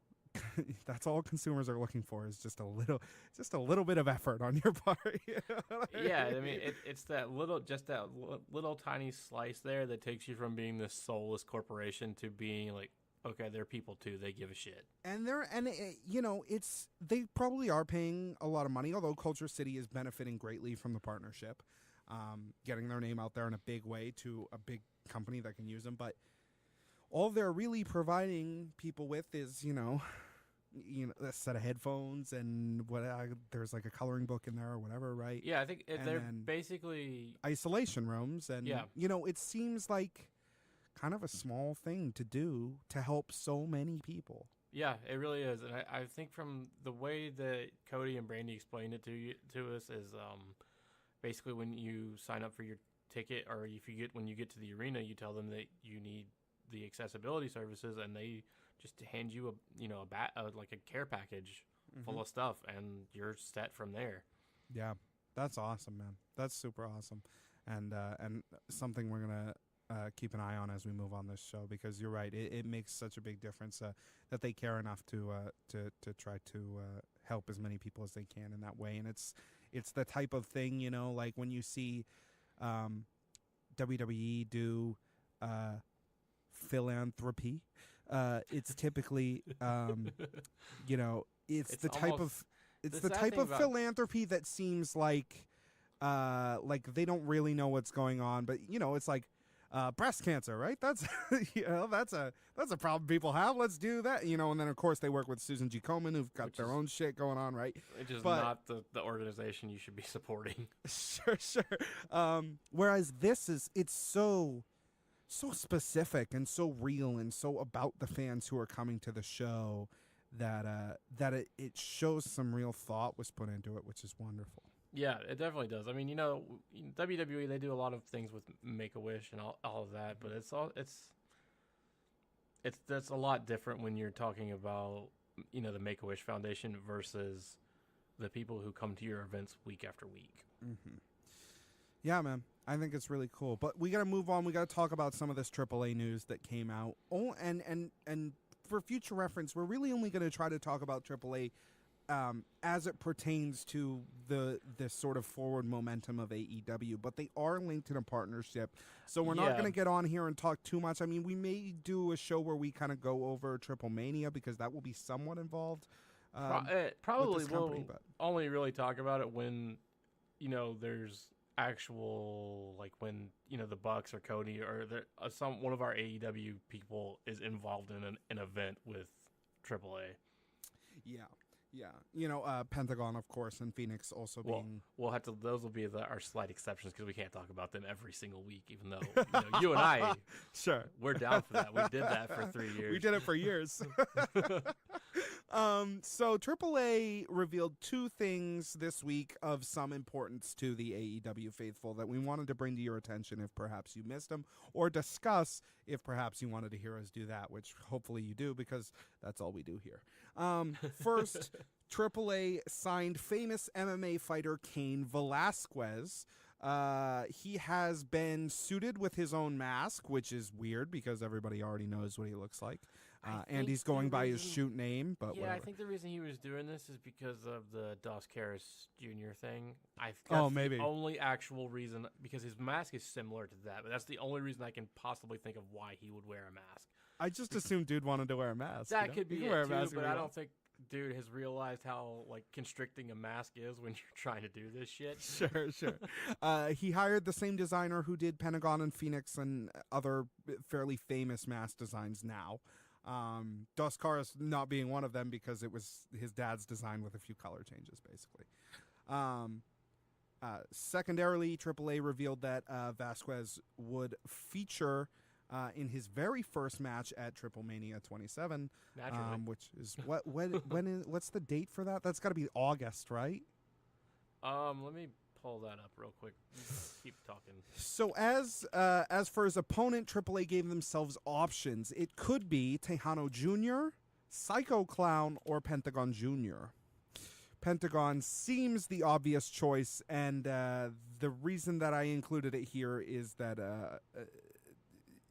that's all consumers are looking for is just a little bit of effort on your part. You know? Yeah, I mean, it's that little tiny slice there that takes you from being this soulless corporation to being like, okay, they're people too. They give a shit. And you know, they probably are paying a lot of money, although Culture City is benefiting greatly from the partnership, getting their name out there in a big way to a big company that can use them. But all they're really providing people with is, you know, a set of headphones and there's like a coloring book in there or whatever, right? Yeah, I think And they're then basically isolation rooms, and Yeah. it seems like kind of a small thing to do to help so many people. Yeah, it really is, and I think from the way that Cody and Brandy explained it to us is basically when you sign up for your ticket, or when you get to the arena, you tell them that you need the accessibility services, and they just hand you like a care package full of stuff, and you're set from there. Yeah, that's awesome, man. That's super awesome, and something we're gonna keep an eye on as we move on this show, because you're right. It makes such a big difference that they care enough to try to help as many people as they can in that way. And it's the type of thing, like when you see WWE do philanthropy. It's typically, it's the type of philanthropy that seems like they don't really know what's going on, but it's like breast cancer, right? That's that's a problem people have. Let's do that, and then of course they work with Susan G. Komen, who've got their own shit going on, right? Which is not the organization you should be supporting. Sure. Whereas it's so specific and so real and so about the fans who are coming to the show that it shows some real thought was put into it, which is wonderful. Yeah, it definitely does. I mean, WWE, they do a lot of things with Make-A-Wish and all of that, but that's a lot different when you're talking about the Make-A-Wish Foundation versus the people who come to your events week after week. Mm-hmm. Yeah, man. I think it's really cool. But we got to move on. We got to talk about some of this AAA news that came out. Oh, and for future reference, we're really only going to try to talk about AAA as it pertains to the sort of forward momentum of AEW. But they are linked in a partnership. So we're not going to get on here and talk too much. I mean, we may do a show where we kind of go over Triple Mania, because that will be somewhat involved. Probably we'll only really talk about it when, there's actual, like when the Bucks or Cody or one of our AEW people is involved in an event with AAA. Yeah, Pentagon, of course, and Phoenix also being. We'll have to. Those will be our slight exceptions, because we can't talk about them every single week. Even though you and I, sure, we're down for that. We did that for 3 years. We did it for years. So AAA revealed two things this week of some importance to the AEW faithful that we wanted to bring to your attention if perhaps you missed them, or discuss if perhaps you wanted to hear us do that, which hopefully you do, because that's all we do here. First, AAA signed famous MMA fighter Cain Velasquez. He has been suited with his own mask, which is weird because everybody already knows what he looks like. And he's going by his shoot name, but whatever. I think the reason he was doing this is because of the Dos Caras Jr. thing. Maybe. The only actual reason, because his mask is similar to that, but that's the only reason I can possibly think of why he would wear a mask. I just assumed dude wanted to wear a mask. That could be it too, but I don't think dude has realized how constricting a mask is when you're trying to do this shit. Sure. He hired the same designer who did Pentagon and Phoenix and other fairly famous mask designs now. Dos Caras not being one of them, because it was his dad's design with a few color changes, basically. Secondarily, AAA revealed that Vasquez would feature in his very first match at Triple Mania 27, which is what's the date for that? That's got to be August, right? Let me pull that up real quick. Keep talking. So as for his opponent, AAA gave themselves options. It could be Tejano Jr., Psycho Clown, or Pentagon Jr. Pentagon seems the obvious choice, and the reason that I included it here is that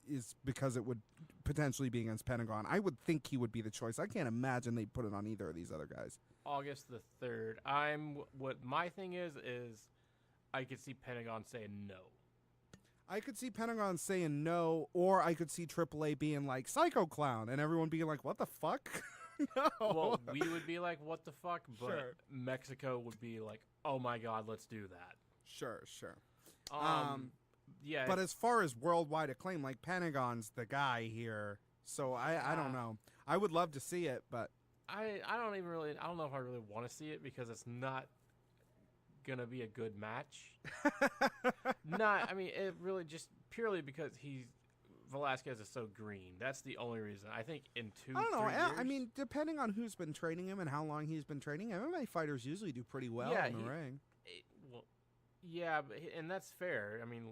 is because it would potentially be against Pentagon. I would think he would be the choice. I can't imagine they'd put it on either of these other guys. August the 3rd. What my thing is I could see Pentagon saying no. I could see Pentagon saying no, or I could see AAA being like Psycho Clown, and everyone being like, "What the fuck?" No. Well, we would be like, "What the fuck?" But sure. Mexico would be like, "Oh my God, let's do that." Sure. Yeah. But as far as worldwide acclaim, like Pentagon's the guy here, so I don't know. I would love to see it, but I don't even really. I don't know if I really want to see it because it's not gonna be a good match. I mean, it really just purely because Velasquez is so green. That's the only reason. I think in I don't know. 3 years, I mean, depending on who's been training him and how long he's been training, MMA fighters usually do pretty well in the ring. And that's fair. I mean,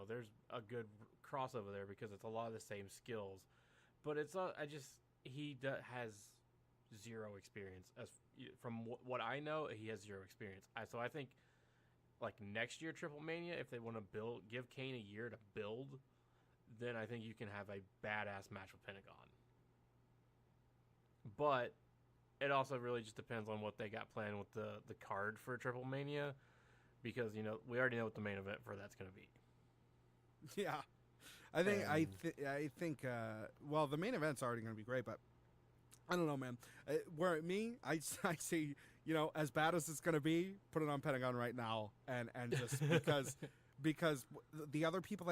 there's a good crossover there because it's a lot of the same skills, but he has zero experience. As from what I know, he has zero experience. So I think like next year Triple Mania, if they want to give Kane a year to build, then I think you can have a badass match with Pentagon. But it also really just depends on what they got planned with the card for Triple Mania, because we already know what the main event for that's going to be. Yeah, I think well, the main event's already going to be great, but I don't know, man. Where me, I say, as bad as it's going to be, put it on Pentagon right now, and just because the other people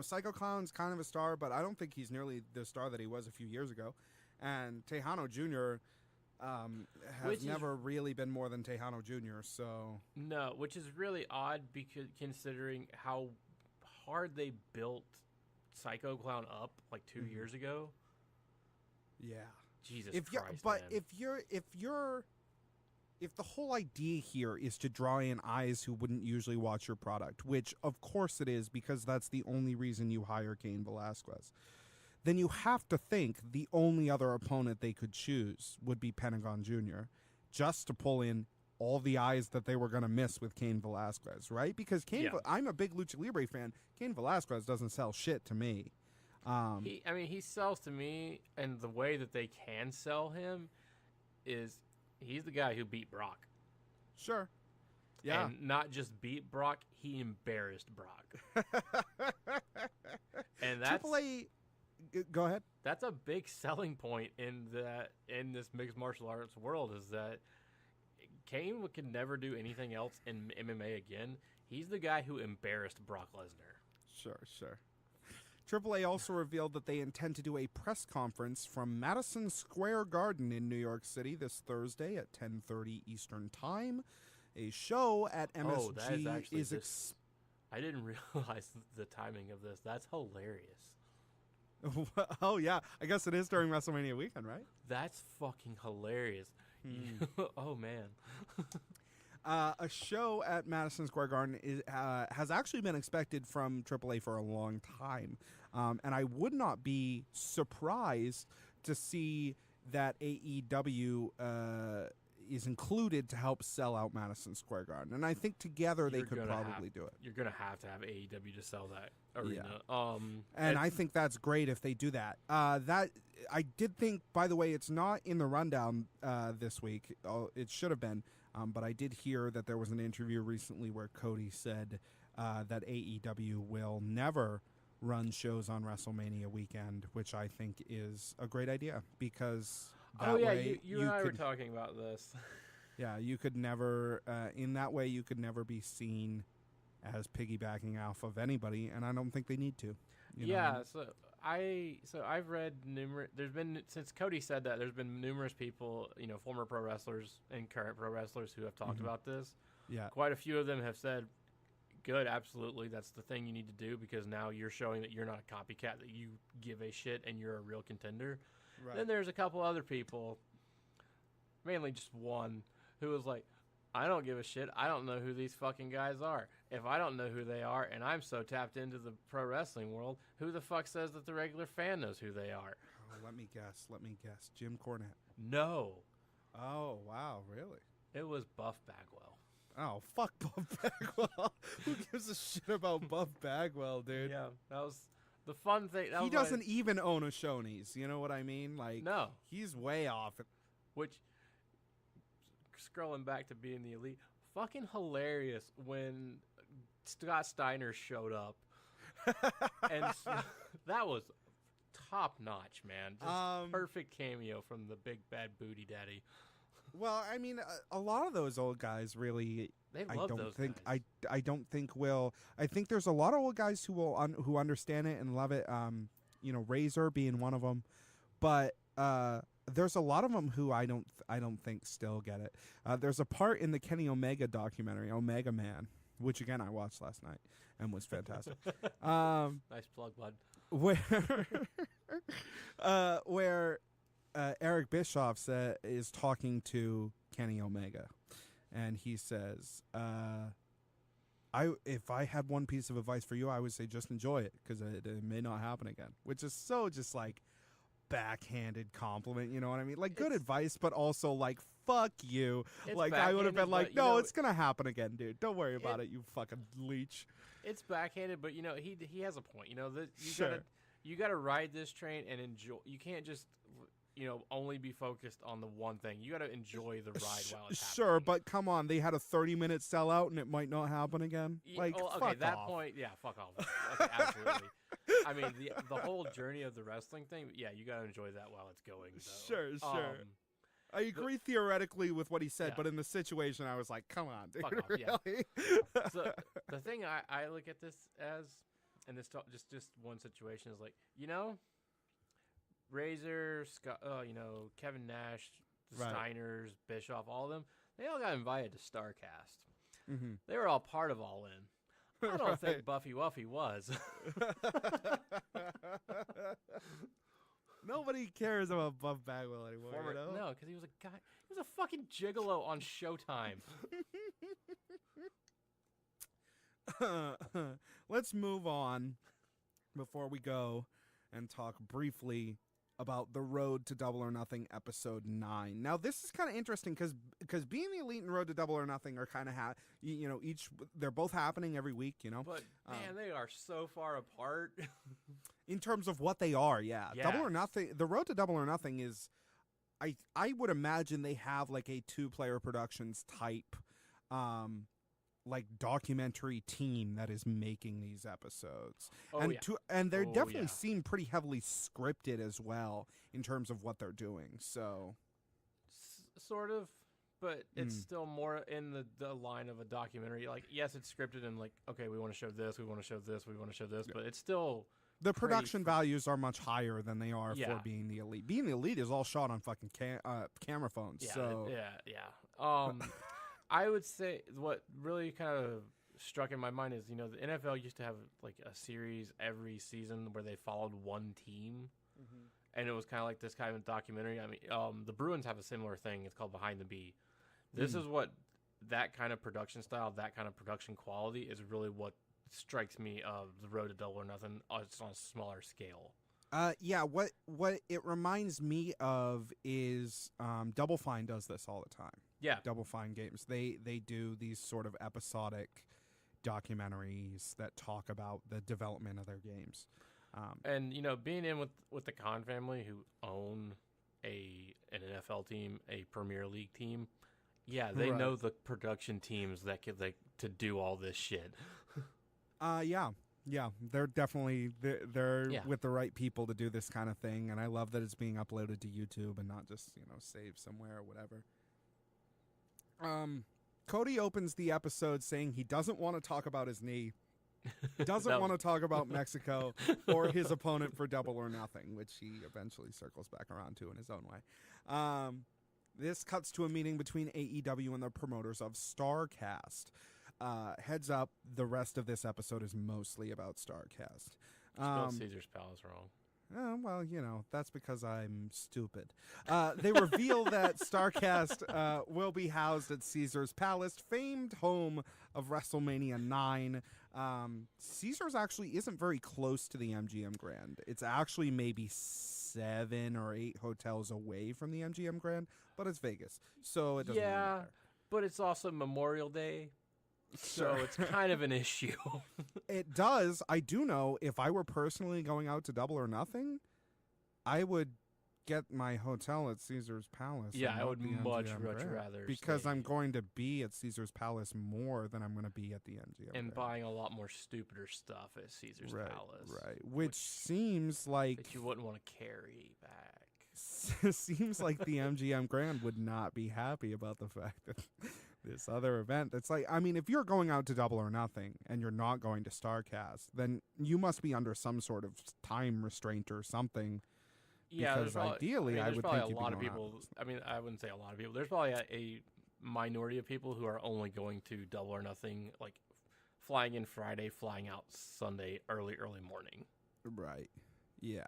Psycho Clown's kind of a star, but I don't think he's nearly the star that he was a few years ago, and Tejano Jr. Has never really been more than Tejano Jr. So no, which is really odd because considering how hard they built Psycho Clown up like 2 years ago. Yeah, Jesus Christ! But man. if the whole idea here is to draw in eyes who wouldn't usually watch your product, which of course it is because that's the only reason you hire Cain Velasquez, then you have to think the only other opponent they could choose would be Pentagon Jr. just to pull in all the eyes that they were going to miss with Cain Velasquez, right? Because I'm a big Lucha Libre fan. Cain Velasquez doesn't sell shit to me. He sells to me, and the way that they can sell him is he's the guy who beat Brock. Sure. Yeah. And not just beat Brock, he embarrassed Brock. And that's AAA. Go ahead. That's a big selling point in this mixed martial arts world, is that Cain can never do anything else in MMA again. He's the guy who embarrassed Brock Lesnar. Sure. AAA also revealed that they intend to do a press conference from Madison Square Garden in New York City this Thursday at 10:30 Eastern Time. A show at MSG that is actually I didn't realize the timing of this. That's hilarious. Oh, yeah. I guess it is during WrestleMania weekend, right? That's fucking hilarious. Oh, man. A show at Madison Square Garden has actually been expected from AAA for a long time. And I would not be surprised to see that AEW is included to help sell out Madison Square Garden. And I think together they could probably do it. You're going to have AEW to sell that arena. Yeah. And I think that's great if they do that. That I did think, by the way, it's not in the rundown this week. It should have been. But I did hear that there was an interview recently where Cody said that AEW will never run shows on WrestleMania weekend, which I think is a great idea because you and I were talking about this. Yeah, you could never in that way you could never be seen as piggybacking off of anybody, and I don't think they need to. So I've read numerous. There's been, since Cody said that, there's been numerous people, former pro wrestlers and current pro wrestlers who have talked about this. Yeah, quite a few of them have said, "Good, absolutely, that's the thing you need to do because now you're showing that you're not a copycat, that you give a shit and you're a real contender." Right. Then there's a couple other people, mainly just one, who was like, I don't give a shit. I don't know who these fucking guys are. If I don't know who they are and I'm so tapped into the pro wrestling world, who the fuck says that the regular fan knows who they are? Oh, let me guess. Jim Cornette. No. Oh, wow, really? It was Buff Bagwell. Oh, fuck Buff Bagwell. Who gives a shit about Buff Bagwell, dude? Yeah, that was the fun thing. He doesn't even own a Shoney's. You know what I mean? Like, no. He's way off. Which, scrolling back to being the elite, fucking hilarious when Scott Steiner showed up. And that was top notch, man. Just perfect cameo from the big bad booty daddy. Well, I mean, a lot of those old guys really. I don't think will. I think there's a lot of old guys who will who understand it and love it. Razor being one of them, but there's a lot of them who I don't think still get it. There's a part in the Kenny Omega documentary, Omega Man, which again I watched last night and was fantastic. Nice plug, bud. Where Eric Bischoff is talking to Kenny Omega, and he says, if I had one piece of advice for you, I would say just enjoy it because it may not happen again. Which is so just like backhanded compliment, you know what I mean? Like good advice, but also like fuck you. Like I would have been like, no, it's gonna happen again, dude. Don't worry about it, you fucking leech. It's backhanded, but he has a point. Sure. You gotta ride this train and enjoy. You can't just only be focused on the one thing. You gotta enjoy the ride while it's happening. Sure, but come on, they had a 30-minute sellout and it might not happen again. Like, okay, that off. point, yeah, fuck off. Okay, absolutely. I mean, the whole journey of the wrestling thing, yeah, you gotta enjoy that while it's going. Though. Sure. I agree theoretically with what he said, but in the situation, I was like, come on, dude, fuck off, really? Yeah. So the thing I look at this as, and this just one situation is like, Razor, Scott, Kevin Nash, the Right. Steiners, Bischoff, all of them, they all got invited to StarCast. Mm-hmm. They were all part of All In. I don't Right. think Buffy Wuffy was. Nobody cares about Buff Bagwell anymore, you know? No, because he was a guy. He was a fucking gigolo on Showtime. Let's move on before we go and talk briefly about the Road to Double or Nothing episode 9. Now this is kind of interesting because Being the Elite and Road to Double or Nothing are kind of they're both happening every week, But man, they are so far apart. in terms of what they are. Yeah. Double or Nothing, the Road to Double or Nothing is, I would imagine they have like a 2-player productions type like documentary team that is making these episodes. And they definitely seem pretty heavily scripted as well in terms of what they're doing. So Sort of, but it's still more in the line of a documentary. Like, yes, it's scripted and like, okay, we want to show this, we want to show this, we want to show this, but it's still the production values are much higher than they are Yeah. for Being the Elite. Being the Elite is all shot on fucking camera phones. Yeah, so yeah. I would say what really kind of struck in my mind is, the NFL used to have like a series every season where they followed one team, and it was kind of like this kind of documentary. I mean, the Bruins have a similar thing. It's called Behind the Bee. This is what that kind of production style, that kind of production quality is really what strikes me of the Road to Double or Nothing. It's on a smaller scale. Yeah, what it reminds me of is Double Fine does this all the time. Yeah. Double Fine Games. They do these sort of episodic documentaries that talk about the development of their games. And being in with the Khan family who own an NFL team, a Premier League team, yeah, they Right. know the production teams that could to do all this shit. Yeah, they're definitely they're Yeah. with the right people to do this kind of thing, and I love that it's being uploaded to YouTube and not just saved somewhere or whatever. Cody opens the episode saying he doesn't want to talk about his knee. He doesn't want to talk about Mexico or his opponent for Double or Nothing, which he eventually circles back around to in his own way. This cuts to a meeting between AEW and the promoters of StarCast. Heads up, the rest of this episode is mostly about StarCast. Spelled Caesar's Palace wrong. Well, that's because I'm stupid. They reveal that StarCast will be housed at Caesar's Palace, famed home of WrestleMania 9. Caesar's actually isn't very close to the MGM Grand. It's actually maybe 7 or 8 hotels away from the MGM Grand, but it's Vegas, so it doesn't really matter. But it's also Memorial Day. So it's kind of an issue. It does. I do know if I were personally going out to Double or Nothing, I would get my hotel at Caesar's Palace. Yeah, and I not would the much MGM Grand, rather because stay I'm going to be at Caesar's Palace more than I'm going to be at the MGM and Grand. buying a lot more stupider stuff at Caesar's Palace. Right, which seems like that you wouldn't want to carry back. seems like the MGM Grand would not be happy about the fact that this other event. It's like, I mean, if you're going out to Double or Nothing and you're not going to StarCast, then you must be under some sort of time restraint or something Yeah, because ideally, I there's would probably think a lot of people. I mean, I wouldn't say a lot of people. There's probably a minority of people who are only going to Double or Nothing, like flying in Friday, flying out Sunday, early morning. Right. Yeah.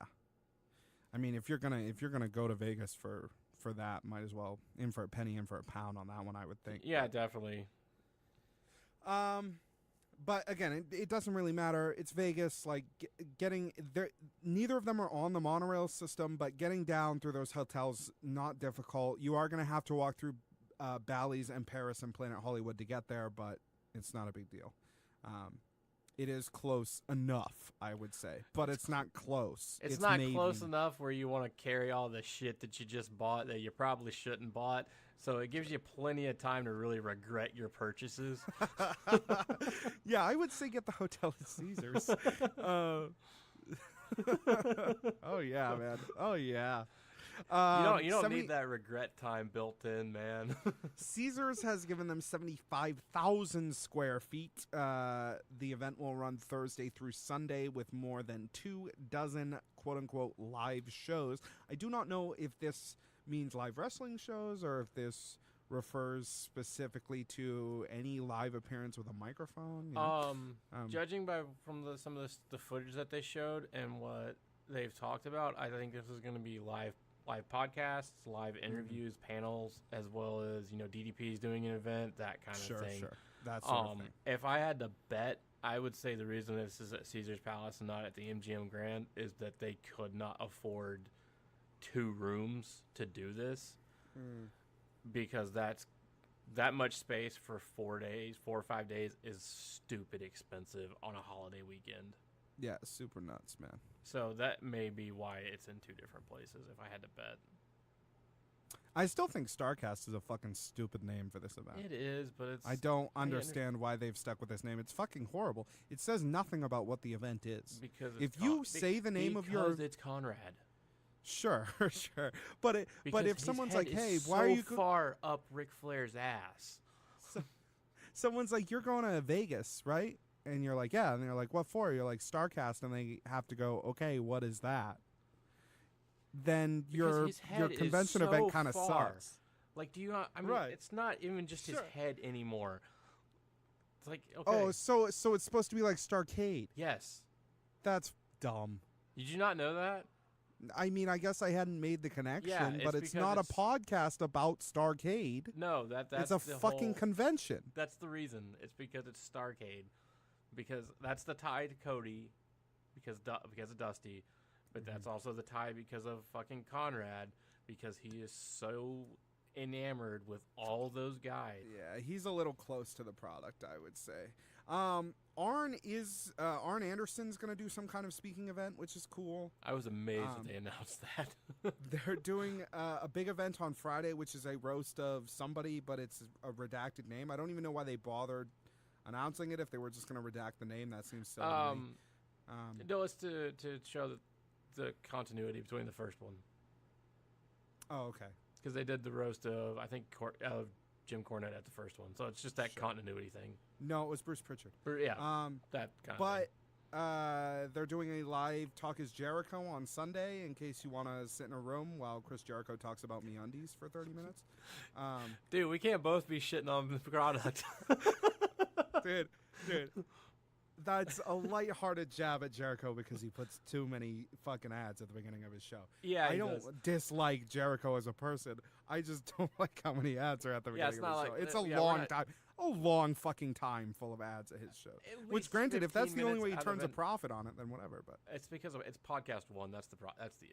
I mean, if you're gonna go to Vegas for that, might as well in for a penny, in for a pound on that one, I would think. Yeah, definitely. But again, it doesn't really matter. It's Vegas. Like getting there, neither of them are on the monorail system, but getting down through those hotels not difficult. You are gonna have to walk through Bally's and Paris and Planet Hollywood to get there, but it's not a big deal. It is close enough, I would say, but it's not close. It's not maybe close enough where you want to carry all the shit that you just bought that you probably shouldn't bought. So it gives you plenty of time to really regret your purchases. Yeah, I would say get the hotel at Caesars. Oh yeah, man. Oh yeah. You don't need that regret time built in, man. Caesars has given them 75,000 square feet. The event will run Thursday through Sunday with more than 24 quote-unquote live shows. I do not know if this means live wrestling shows or if this refers specifically to any live appearance with a microphone. You know? Judging from some of the footage that they showed and what they've talked about, I think this is going to be live podcasts, live interviews, panels, as well as DDP's doing an event, that kind of thing. Sure, that sort of thing. If I had to bet, I would say the reason this is at Caesars Palace and not at the MGM Grand is that they could not afford 2 rooms to do this, because that much space for 4 or 5 days is stupid expensive on a holiday weekend. Yeah, super nuts, man. So that may be why it's in 2 different places, if I had to bet. I still think StarCast is a fucking stupid name for this event. It is, but it's... I don't understand why they've stuck with this name. It's fucking horrible. It says nothing about what the event is. Because if you say the name of your... Because it's Conrad. Sure, sure. But if someone's like, hey, why are you... far up Ric Flair's ass. Someone's like, you're going to Vegas, right? And you're like, yeah. And they're like, what for? You're like, StarCast. And they have to go, okay, what is that? Then your convention event kind of sucks. Like, do you not... I mean, right. It's not even just his head anymore. It's like, okay. Oh, so it's supposed to be like Starcade. Yes. That's dumb. Did you not know that? I mean, I guess I hadn't made the connection, Yeah, but it's not a podcast about Starcade. No, that's it's a fucking convention. That's the reason. It's because it's Starcade. Because that's the tie to Cody, because of Dusty, but that's also the tie because of fucking Conrad, because he is so enamored with all those guys. Yeah, he's a little close to the product, I would say. Arn Anderson's gonna do some kind of speaking event, which is cool. I was amazed that they announced that. They're doing a big event on Friday, which is a roast of somebody, but it's a redacted name. I don't even know why they bothered announcing it if they were just going to redact the name. That seems silly to me. No, it's to show the continuity between the first one. Oh, okay. Because they did the roast of, I think, Jim Cornette at the first one. So it's just that continuity thing. No, it was Bruce Pritchard. Yeah, that kind of thing. But they're doing a live Talk is Jericho on Sunday in case you want to sit in a room while Chris Jericho talks about MeUndies for 30 minutes. Dude, we can't both be shitting on the product. Dude, that's a lighthearted jab at Jericho because he puts too many fucking ads at the beginning of his show. Yeah, I don't dislike Jericho as a person. I just don't like how many ads are at the beginning of his show. It's a long fucking time full of ads at his show. Which, granted, if that's the only way he turns a profit on it, then whatever. But it's because it's Podcast One. That's the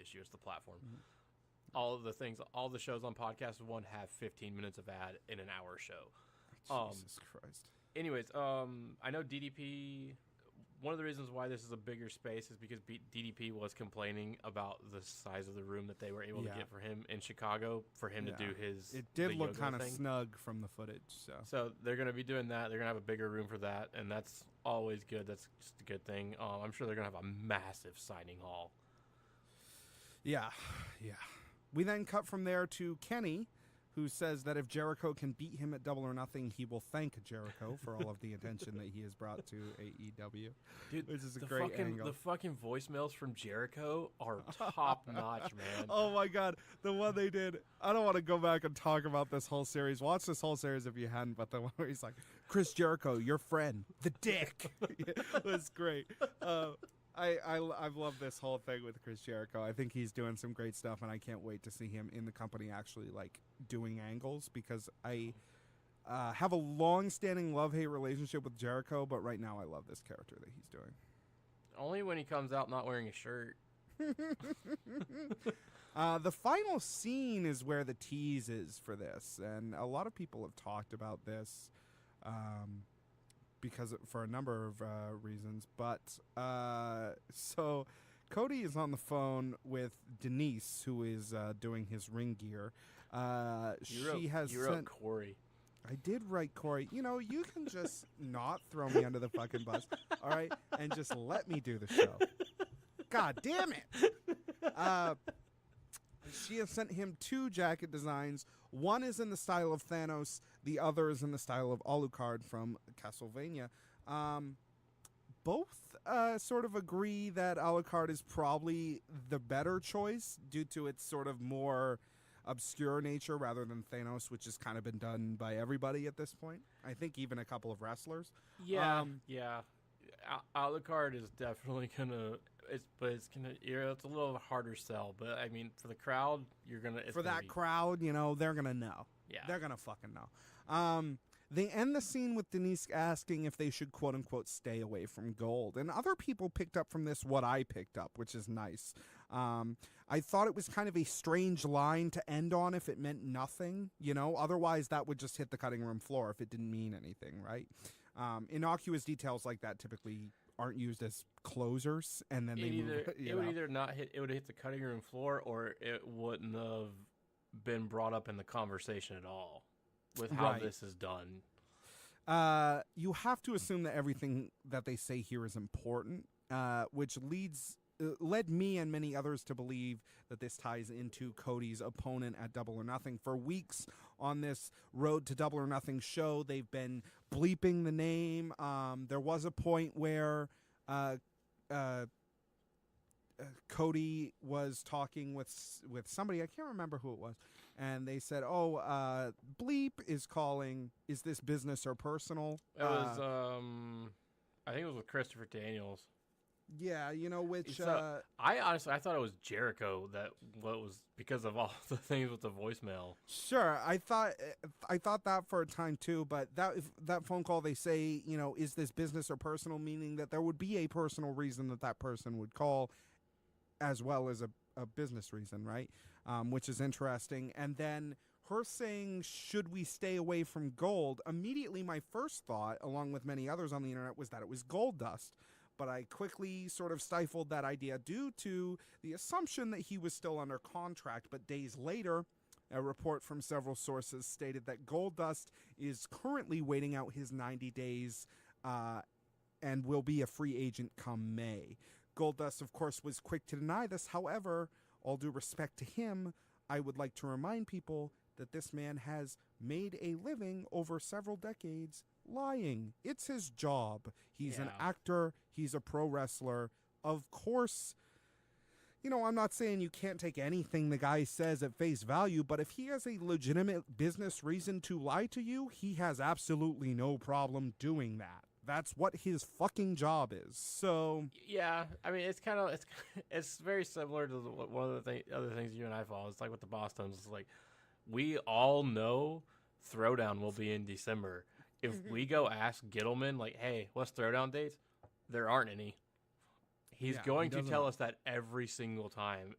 issue. It's the platform. Mm-hmm. All the shows on Podcast One have 15 minutes of ad in an hour show. Jesus Christ. Anyways, I know DDP. One of the reasons why this is a bigger space is because DDP was complaining about the size of the room that they were able to get for him in Chicago for him to do his. It did look kind of snug from the footage. So they're going to be doing that. They're going to have a bigger room for that, and that's always good. That's just a good thing. I'm sure they're going to have a massive signing hall. Yeah. We then cut from there to Kenny, who says that if Jericho can beat him at Double or Nothing, he will thank Jericho for all of the attention that he has brought to AEW. Dude, which is a great angle. The fucking voicemails from Jericho are top notch, man. Oh my god, the one they did. I don't want to go back and talk about this whole series. Watch this whole series if you hadn't, but the one where he's like, Chris Jericho, your friend, the dick. It was great. I've loved this whole thing with Chris Jericho. I think he's doing some great stuff, and I can't wait to see him in the company actually like doing angles, because I have a long-standing love-hate relationship with Jericho, but right now I love this character that he's doing. Only when he comes out not wearing a shirt. The final scene is where the tease is for this, and a lot of people have talked about this because for a number of reasons. But so Cody is on the phone with Denise, who is doing his ring gear. You wrote Corey. I did write Corey. You know, you can just not throw me under the fucking bus, all right, and just let me do the show. God damn it. She has sent him 2 jacket designs. One is in the style of Thanos. The other is in the style of Alucard from Castlevania. Both sort of agree that Alucard is probably the better choice due to its sort of more obscure nature rather than Thanos, which has kind of been done by everybody at this point. I think even a couple of wrestlers. Yeah, Alucard is definitely gonna. It's a little harder sell, but I mean, for the crowd, crowd, you know, they're gonna know. Yeah, they're gonna fucking know. They end the scene with Denise asking if they should quote unquote stay away from gold, and other people picked up from this what I picked up, which is nice. I thought it was kind of a strange line to end on if it meant nothing, you know. Otherwise, that would just hit the cutting room floor if it didn't mean anything, right? Innocuous details like that typically aren't used as closers, and then it would either not hit. It would hit the cutting room floor, or it wouldn't have been brought up in the conversation at all with how this is done. You have to assume that everything that they say here is important, which led me and many others to believe that this ties into Cody's opponent at Double or Nothing. For weeks on this Road to Double or Nothing show, they've been bleeping the name. There was a point where Cody was talking with somebody, I can't remember who it was, and they said, bleep is calling, is this business or personal? It was, I think it was with Christopher Daniels. Yeah, you know, which... So, I thought it was Jericho was because of all the things with the voicemail. Sure, I thought that for a time too, but that phone call, they say, you know, is this business or personal, meaning that there would be a personal reason that person would call as well as a business reason, right? Which is interesting. And then her saying, should we stay away from gold? Immediately my first thought, along with many others on the internet, was that it was gold dust. But I quickly sort of stifled that idea due to the assumption that he was still under contract. But days later, a report from several sources stated that Goldust is currently waiting out his 90 days and will be a free agent come May. Goldust, of course, was quick to deny this. However, all due respect to him, I would like to remind people that this man has made a living over several decades lying. It's his job. He's an actor. He's a pro wrestler. Of course, you know, I'm not saying you can't take anything the guy says at face value, but if he has a legitimate business reason to lie to you, he has absolutely no problem doing that. That's what his fucking job is. So yeah, I mean, it's very similar to one of the other things you and I follow. It's like with the Boston's. It's like we all know Throwdown will be in December. If we go ask Gittleman, like, hey, what's Throwdown dates? There aren't any. He's going to tell us that every single time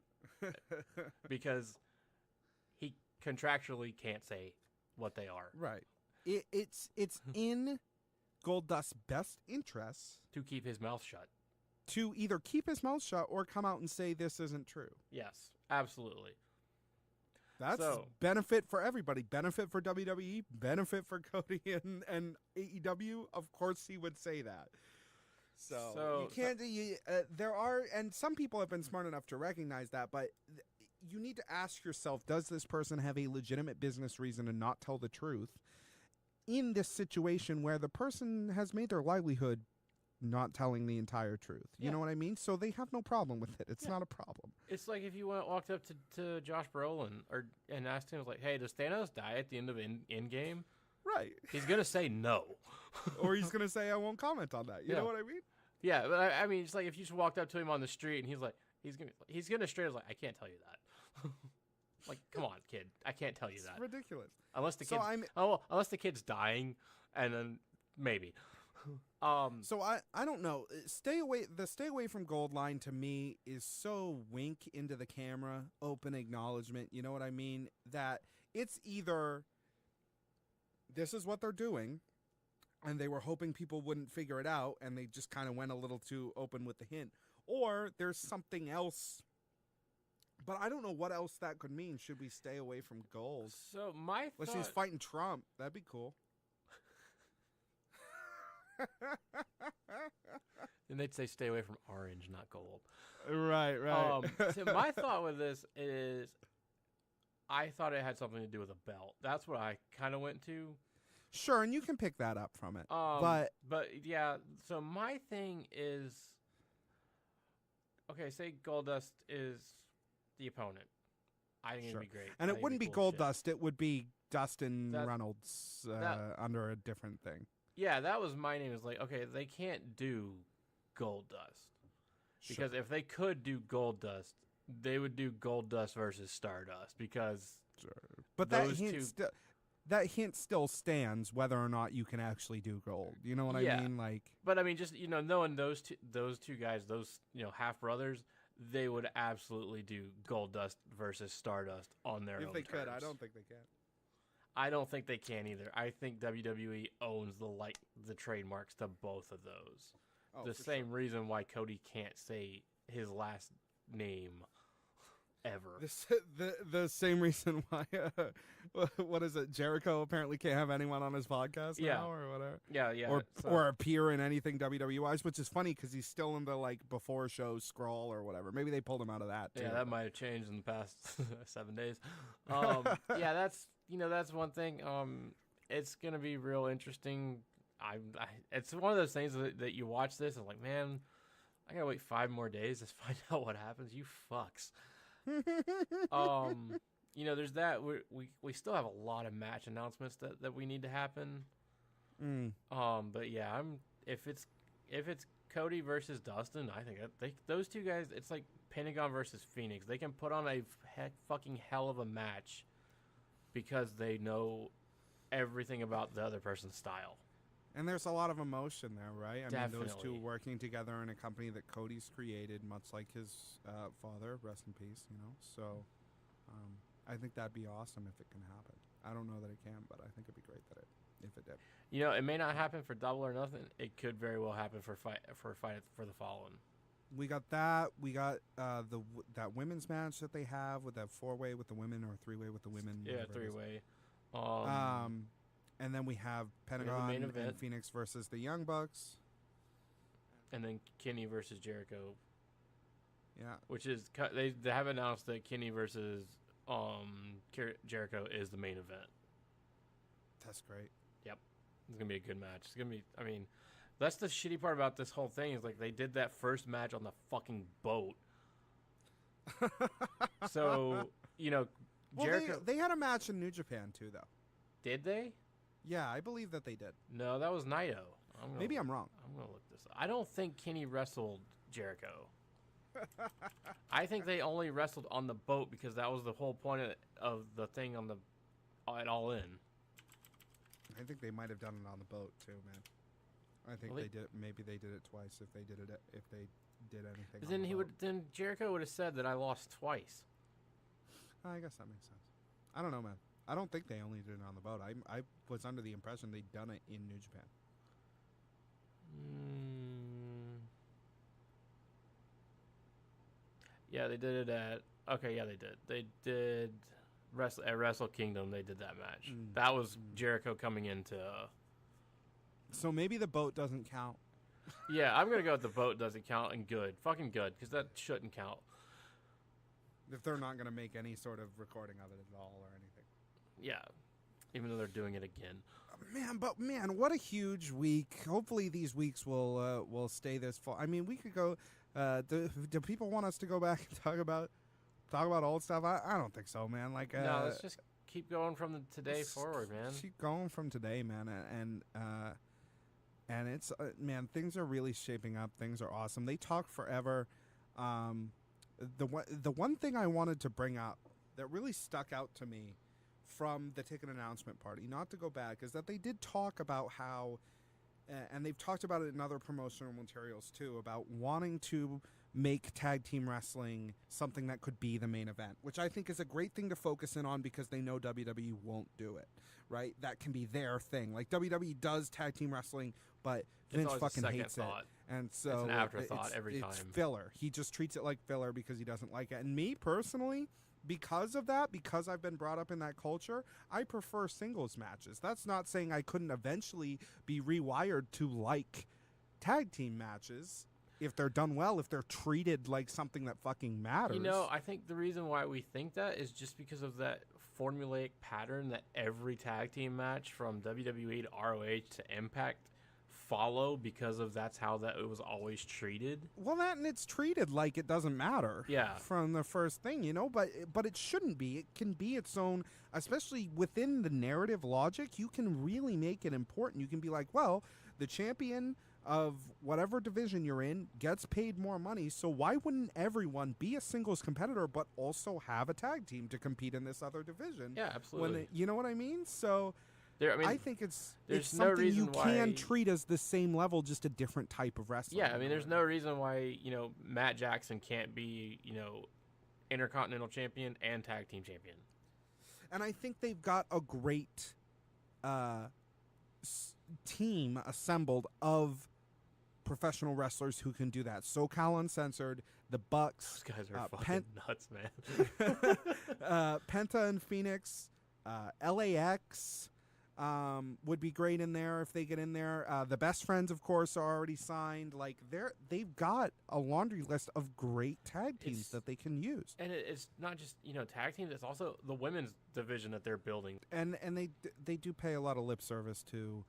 because he contractually can't say what they are. Right. It's in Goldust's best interests to keep his mouth shut. To either keep his mouth shut or come out and say this isn't true. Yes, absolutely. That's benefit for everybody. Benefit for WWE, benefit for Cody and AEW. Of course he would say that. So you can't. There are, and some people have been smart enough to recognize that, but you need to ask yourself, does this person have a legitimate business reason to not tell the truth in this situation where the person has made their livelihood not telling the entire truth? You Yeah. know what I mean? So they have no problem with it. It's Yeah. not a problem. It's like if you walked up to Josh Brolin and asked him, like, hey, does Thanos die at the end of Endgame? Right. He's going to say no. Or he's going to say, I won't comment on that. You Yeah. know what I mean? Yeah, but I mean, it's like if you just walked up to him on the street and he's like, he's gonna straight up like, I can't tell you that. Like, come on, kid, I can't tell you It's that ridiculous. unless the So kid's unless the kid's dying, and then maybe. So I don't know. Stay away from Gold line to me is so wink into the camera, open acknowledgement. You know what I mean? That it's either this is what they're doing, and they were hoping people wouldn't figure it out, and they just kind of went a little too open with the hint, or there's something else. But I don't know what else that could mean. Should we stay away from Gold? So my Unless thought, he's fighting Trump, that'd be cool. then they'd say stay away from orange, not gold. Right, So my thought with this is, I thought it had something to do with a belt. That's what I kind of went to. Sure, and you can pick that up from it. But But yeah, so my thing is, okay, say Goldust is the opponent. I think Sure. it'd be great. and I it think wouldn't be it'd cool as shit. Goldust, it would be Dustin That- Reynolds that- under a different thing. Yeah, that was my name. Is like, okay, they can't do Goldust because if they could do Goldust, they would do Goldust versus Stardust because But that those hint two- that hint still stands whether or not you can actually do Gold. You know what Yeah. I mean? Like, But I mean, just knowing those two guys, those half brothers, they would absolutely do Goldust versus Stardust on their own if they could, I terms. don't think they can. I don't think they can either. I think WWE owns the trademarks to both of those. Oh, The for same reason why Cody can't say his last name ever. The same reason why what is it? Jericho apparently can't have anyone on his podcast Yeah. now or whatever. Yeah. Or appear in anything WWE wise, which is funny because he's still in the like before show scroll or whatever. Maybe they pulled him out of that too. yeah, that might have changed in the past 7 days. Yeah, that's one thing. It's gonna be real interesting. It's one of those things that you watch this and like, man, I gotta wait 5 more days to find out what happens. You fucks. There's that. We still have a lot of match announcements that we need to happen. But yeah, if it's Cody versus Dustin, I think that those two guys, it's like Pentagon versus Phoenix. They can put on a fucking hell of a match because they know everything about the other person's style. And there's a lot of emotion there, right? I mean, those two Definitely. working together in a company that Cody's created, much like his father, rest in peace, So I think that'd be awesome if it can happen. I don't know that it can, but I think it'd be great if it did. It may not happen for Double or Nothing. It could very well happen for Fight for the Fallen. We got that. We got that women's match that they have with that 4-way with the women or 3-way with the women. Yeah, whatever it is. 3-way. And then we have Pentagon main and event. Phoenix versus the Young Bucks. And then Kenny versus Jericho, Yeah. which is they have announced that Kenny versus Jericho is the main event. That's great. It's gonna be a good match. It's gonna be. I mean, that's the shitty part about this whole thing is like they did that first match on the fucking boat. So Well, Jericho they had a match in New Japan too, though. did they? Yeah, I believe that they did. No, that was Naito. Maybe I'm wrong. I'm gonna look this up. I don't think Kenny wrestled Jericho. I think they only wrestled on the boat because that was the whole point of the thing on the at All In. I think they might have done it on the boat too, man. I think Well, they did. Maybe they did it twice. If they did anything. But on then the boat. Then Jericho would have said that I lost twice. I guess that makes sense. I don't know, man. I don't think they only did it on the boat. I was under the impression they'd done it in New Japan. Yeah, they did it at. Okay, yeah, they did. They did at Wrestle Kingdom. They did that match. That was Jericho coming into. So maybe the boat doesn't count. Yeah, I'm gonna go with the boat doesn't count and good, fucking good, because that shouldn't count. if they're not going to make any sort of recording of it at all or anything. Yeah, even though they're doing it again. Man, what a huge week. Hopefully these weeks will stay this fall. I mean, we could go. Do people want us to go back and talk about old stuff? I don't think so, man. Like, no, let's just keep going from today forward, man. Keep going from today, man. And it's man, things are really shaping up. Things are awesome. They talk forever. The one thing I wanted to bring up that really stuck out to me from the ticket announcement party, not to go back, is that they did talk about how, and they've talked about it in other promotional materials too, about wanting to make tag team wrestling something that could be the main event, which I think is a great thing to focus in on because they know WWE won't do it, right? That can be their thing. Like WWE does tag team wrestling, but Vince fucking hates it. And so it's an afterthought every time. It's filler. He just treats it like filler because he doesn't like it. And me personally, because of that, because I've been brought up in that culture, I prefer singles matches. That's not saying I couldn't eventually be rewired to like tag team matches if they're done well, if they're treated like something that fucking matters. You know, I think the reason why we think that is just because of that formulaic pattern that every tag team match from WWE to ROH to Impact follow, because of that's how that it was always treated. Well, that, and it's treated like it doesn't matter. Yeah. From the first thing, you know, but it shouldn't be. It can be its own, especially within the narrative logic. You can really make it important. You can be like, well, the champion of whatever division you're in gets paid more money, so why wouldn't everyone be a singles competitor but also have a tag team to compete in this other division? Yeah, absolutely. You know what I mean? So I think it's no something you why, can treat as the same level, just a different type of wrestling. Yeah, I mean, there's no reason why, you know, Matt Jackson can't be, you know, Intercontinental Champion and Tag Team Champion. And I think they've got a great team assembled of professional wrestlers who can do that. SoCal Uncensored, the Bucks. Those guys are fucking nuts, man. Penta and Phoenix, LAX would be great in there if they get in there. The Best Friends, of course, are already signed. Like they've got a laundry list of great tag teams that they can use. And it's not just, you know, tag teams. It's also the women's division that they're building. And they do pay a lot of lip service to.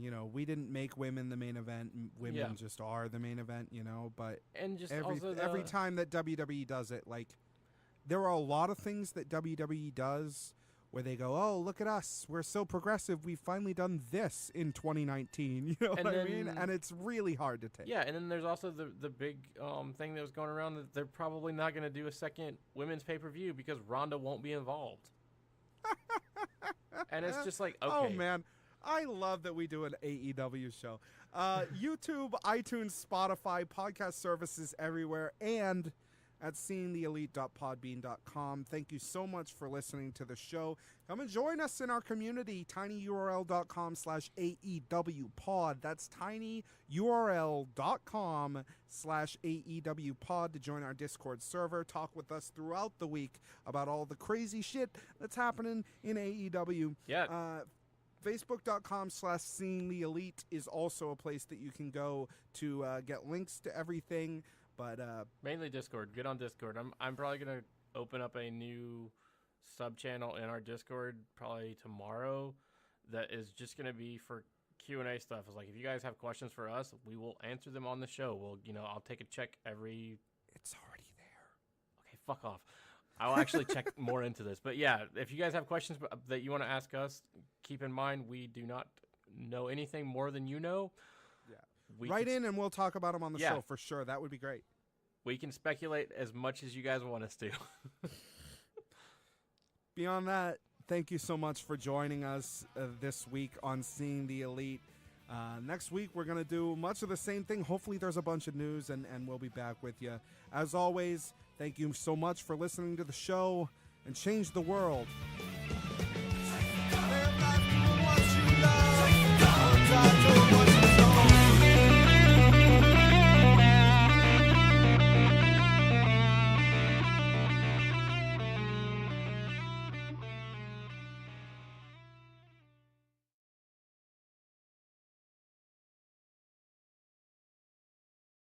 You know, we didn't make women the main event. Women just are the main event, you know. But and just every time that WWE does it, like there are a lot of things that WWE does where they go, "Oh, look at us, we're so progressive. We've finally done this in 2019." You know what I mean? And it's really hard to take. Yeah, and then there's also the big thing that was going around that they're probably not going to do a second women's pay-per-view because Ronda won't be involved. And it's just like, okay. Oh man, I love that we do an AEW show. YouTube, iTunes, Spotify, podcast services everywhere, and at seeingtheelite.podbean.com. Thank you so much for listening to the show. Come and join us in our community, tinyurl.com/AEWpod. That's tinyurl.com/AEWpod to join our Discord server. Talk with us throughout the week about all the crazy shit that's happening in AEW. Yeah. Facebook.com/seeingtheelite is also a place that you can go to get links to everything. But mainly Discord. Get on Discord. I'm probably gonna open up a new sub channel in our Discord probably tomorrow. That is just gonna be for Q&A stuff. It's like if you guys have questions for us, we will answer them on the show. We'll, you know, I'll take a check every. It's already there. Okay, fuck off. I'll actually check more into this. But yeah, if you guys have questions that you want to ask us, keep in mind we do not know anything more than you know. Write in and we'll talk about them on the show for sure. That would be great. We can speculate as much as you guys want us to. Beyond that, thank you so much for joining us this week on Seeing the Elite. Next week, we're going to do much of the same thing. Hopefully, there's a bunch of news, and we'll be back with you. As always, thank you so much for listening to the show and change the world.